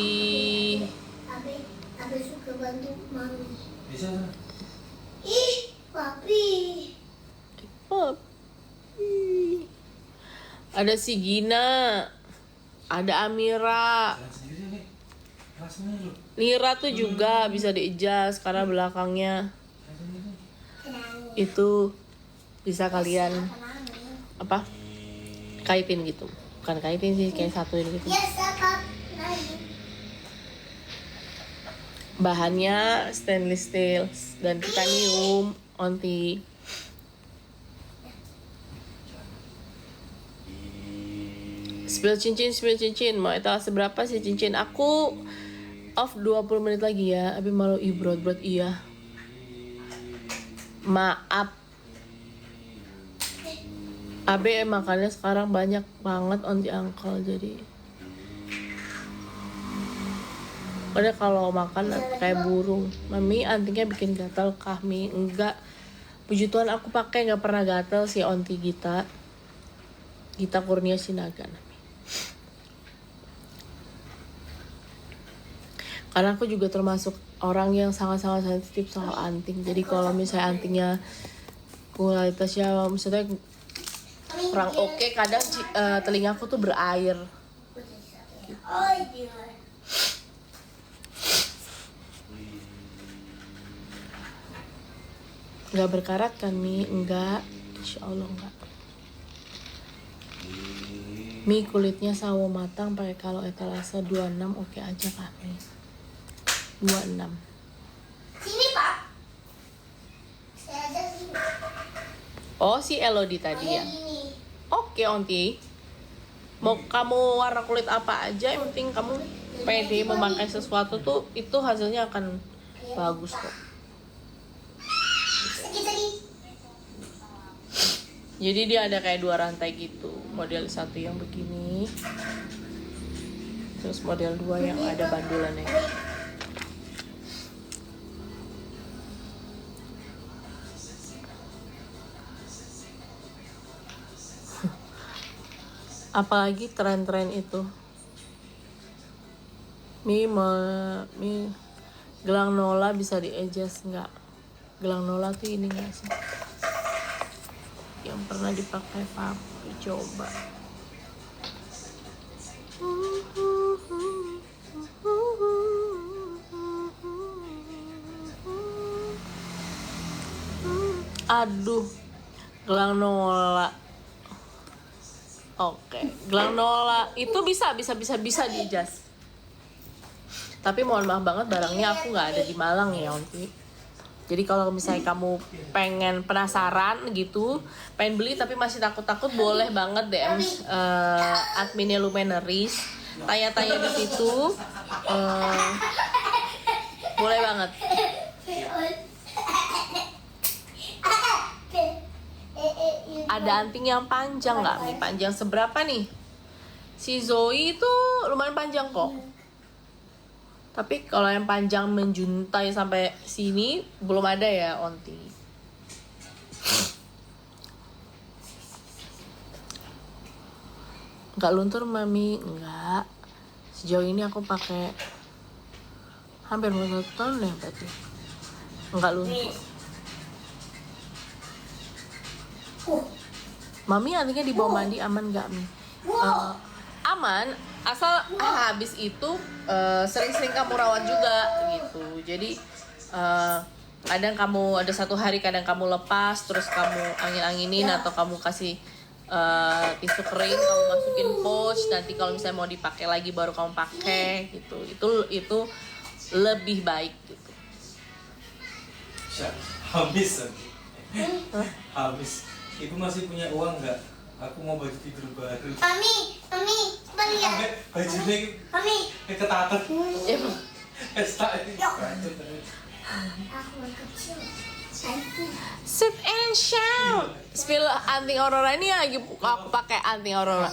Abe suka bantu mami. Bisa. Ih, papi. oh, ada si Gina. Ada Amira. Lira tuh juga bisa diijas karena belakangnya itu bisa kalian apa kaitin gitu, bukan kaitin sih kayak satuin gitu. Ya, siapa? Bahannya stainless steel dan titanium onti. Spill cincin mau etalase berapa sih cincin aku? Off 20 menit lagi ya. Abi malu ibrot iya. Maaf. Abi makannya sekarang banyak banget onti uncle jadi. Padahal kalau makan kayak burung. Mami antingnya bikin gatal kah Mi? Enggak. Puji Tuhan aku pakai nggak pernah gatal si onti Gita. Gita Kurnia Sinaga. Karena aku juga termasuk orang yang sangat-sangat sensitif soal anting. Jadi kalau misalnya antingnya kualitasnya misalnya kurang oke, kadang telingaku tuh berair. Oh, iya. Nggak berkarat kan Mi? Enggak. Insya Allah enggak. Mi kulitnya sawo matang pakai kalau etalase 26 oke aja kah Mi? 26. Sini, Pak. Saya ada sini. Oh si Elodie tadi ya. Ini. Oke onti. Mau kamu warna kulit apa aja, yang penting kamu pede memakai sesuatu tuh itu hasilnya akan bagus kok. Sedikit. Jadi dia ada kayak 2 rantai gitu. Model 1 yang begini. Terus model 2 yang ada bandulannya. Apalagi tren-tren itu. Mi gelang Nola bisa di-adjust nggak? Gelang Nola tuh ini nggak sih? Yang pernah dipakai papi, coba. Aduh, gelang Nola. Oke, gelang Nola itu bisa di-adjust. Tapi mohon maaf banget barangnya aku nggak ada di Malang ya Onti. Jadi kalau misalnya kamu pengen penasaran gitu, pengen beli tapi masih takut-takut, boleh banget DM adminnya Lumenaries, tanya-tanya di situ, boleh banget. Ada anting yang panjang nggak nih? Panjang seberapa nih? Si Zoe itu lumayan panjang kok. Tapi kalau yang panjang menjuntai sampai sini belum ada ya Onti. Enggak luntur Mami, enggak. Sejauh ini aku pakai hampir 1 tahun ya berarti. Enggak luntur. Mami antingnya di bawah mandi aman nggak Mi? Aman, asal habis itu sering-sering kamu rawat juga gitu. Jadi kadang kamu ada 1 hari kadang kamu lepas, terus kamu angin-anginin atau kamu kasih tisu kering, kamu masukin pouch. Nanti kalau misalnya mau dipakai lagi baru kamu pakai gitu. Itu lebih baik gitu. Habis. Habis. Ibu masih punya uang nggak? Aku mau baju tidur baru. Mami, coba lihat. Bajunya Mami. ketatat. Aku kecil. Sit and shout. Spill anting Aurora ini lagi aku pakai anting Aurora.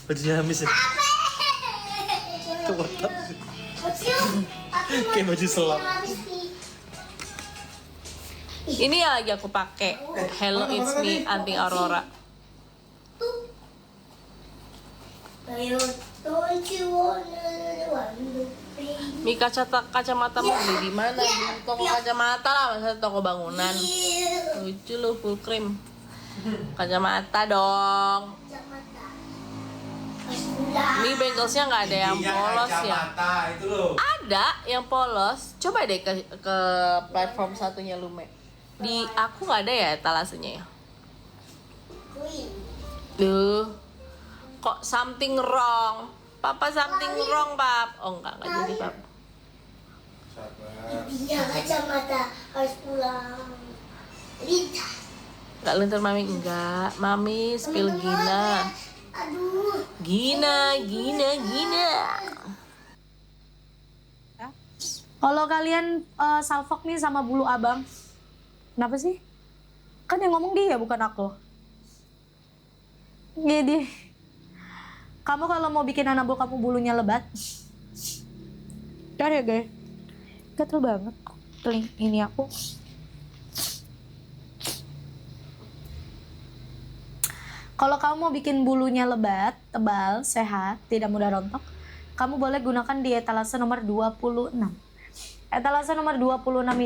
Bajunya habis ya? Kayak baju selam. Ini yang lagi aku pakai. Hello It's Me anting Aurora. Mi kacamata mau beli di mana? Di toko kacamata lah, masa toko bangunan. Lucu lu full cream. Kacamata dong. Mi bagelsnya nggak ada yang polos ya? Itu loh. Ada yang polos. Coba deh ke platform satunya Lume. Di aku nggak ada ya etalasenya ya. Duh, kok something wrong? Papa something wrong, Pap. Oh enggak jadi, Pap. Iya, kacamata harus pulang. Lita. Enggak luntur Mami, enggak. Mami spill Gina. Aduh. Gina. Kalau kalian salfok nih sama bulu abang, kenapa sih? Kan yang ngomong dia bukan aku. Jadi, kamu kalau mau bikin anabul kamu bulunya lebat, ya guys, gatel banget teling ini aku. Kalau kamu mau bikin bulunya lebat, tebal, sehat, tidak mudah rontok, kamu boleh gunakan di etalase nomor 26. Etalase nomor 26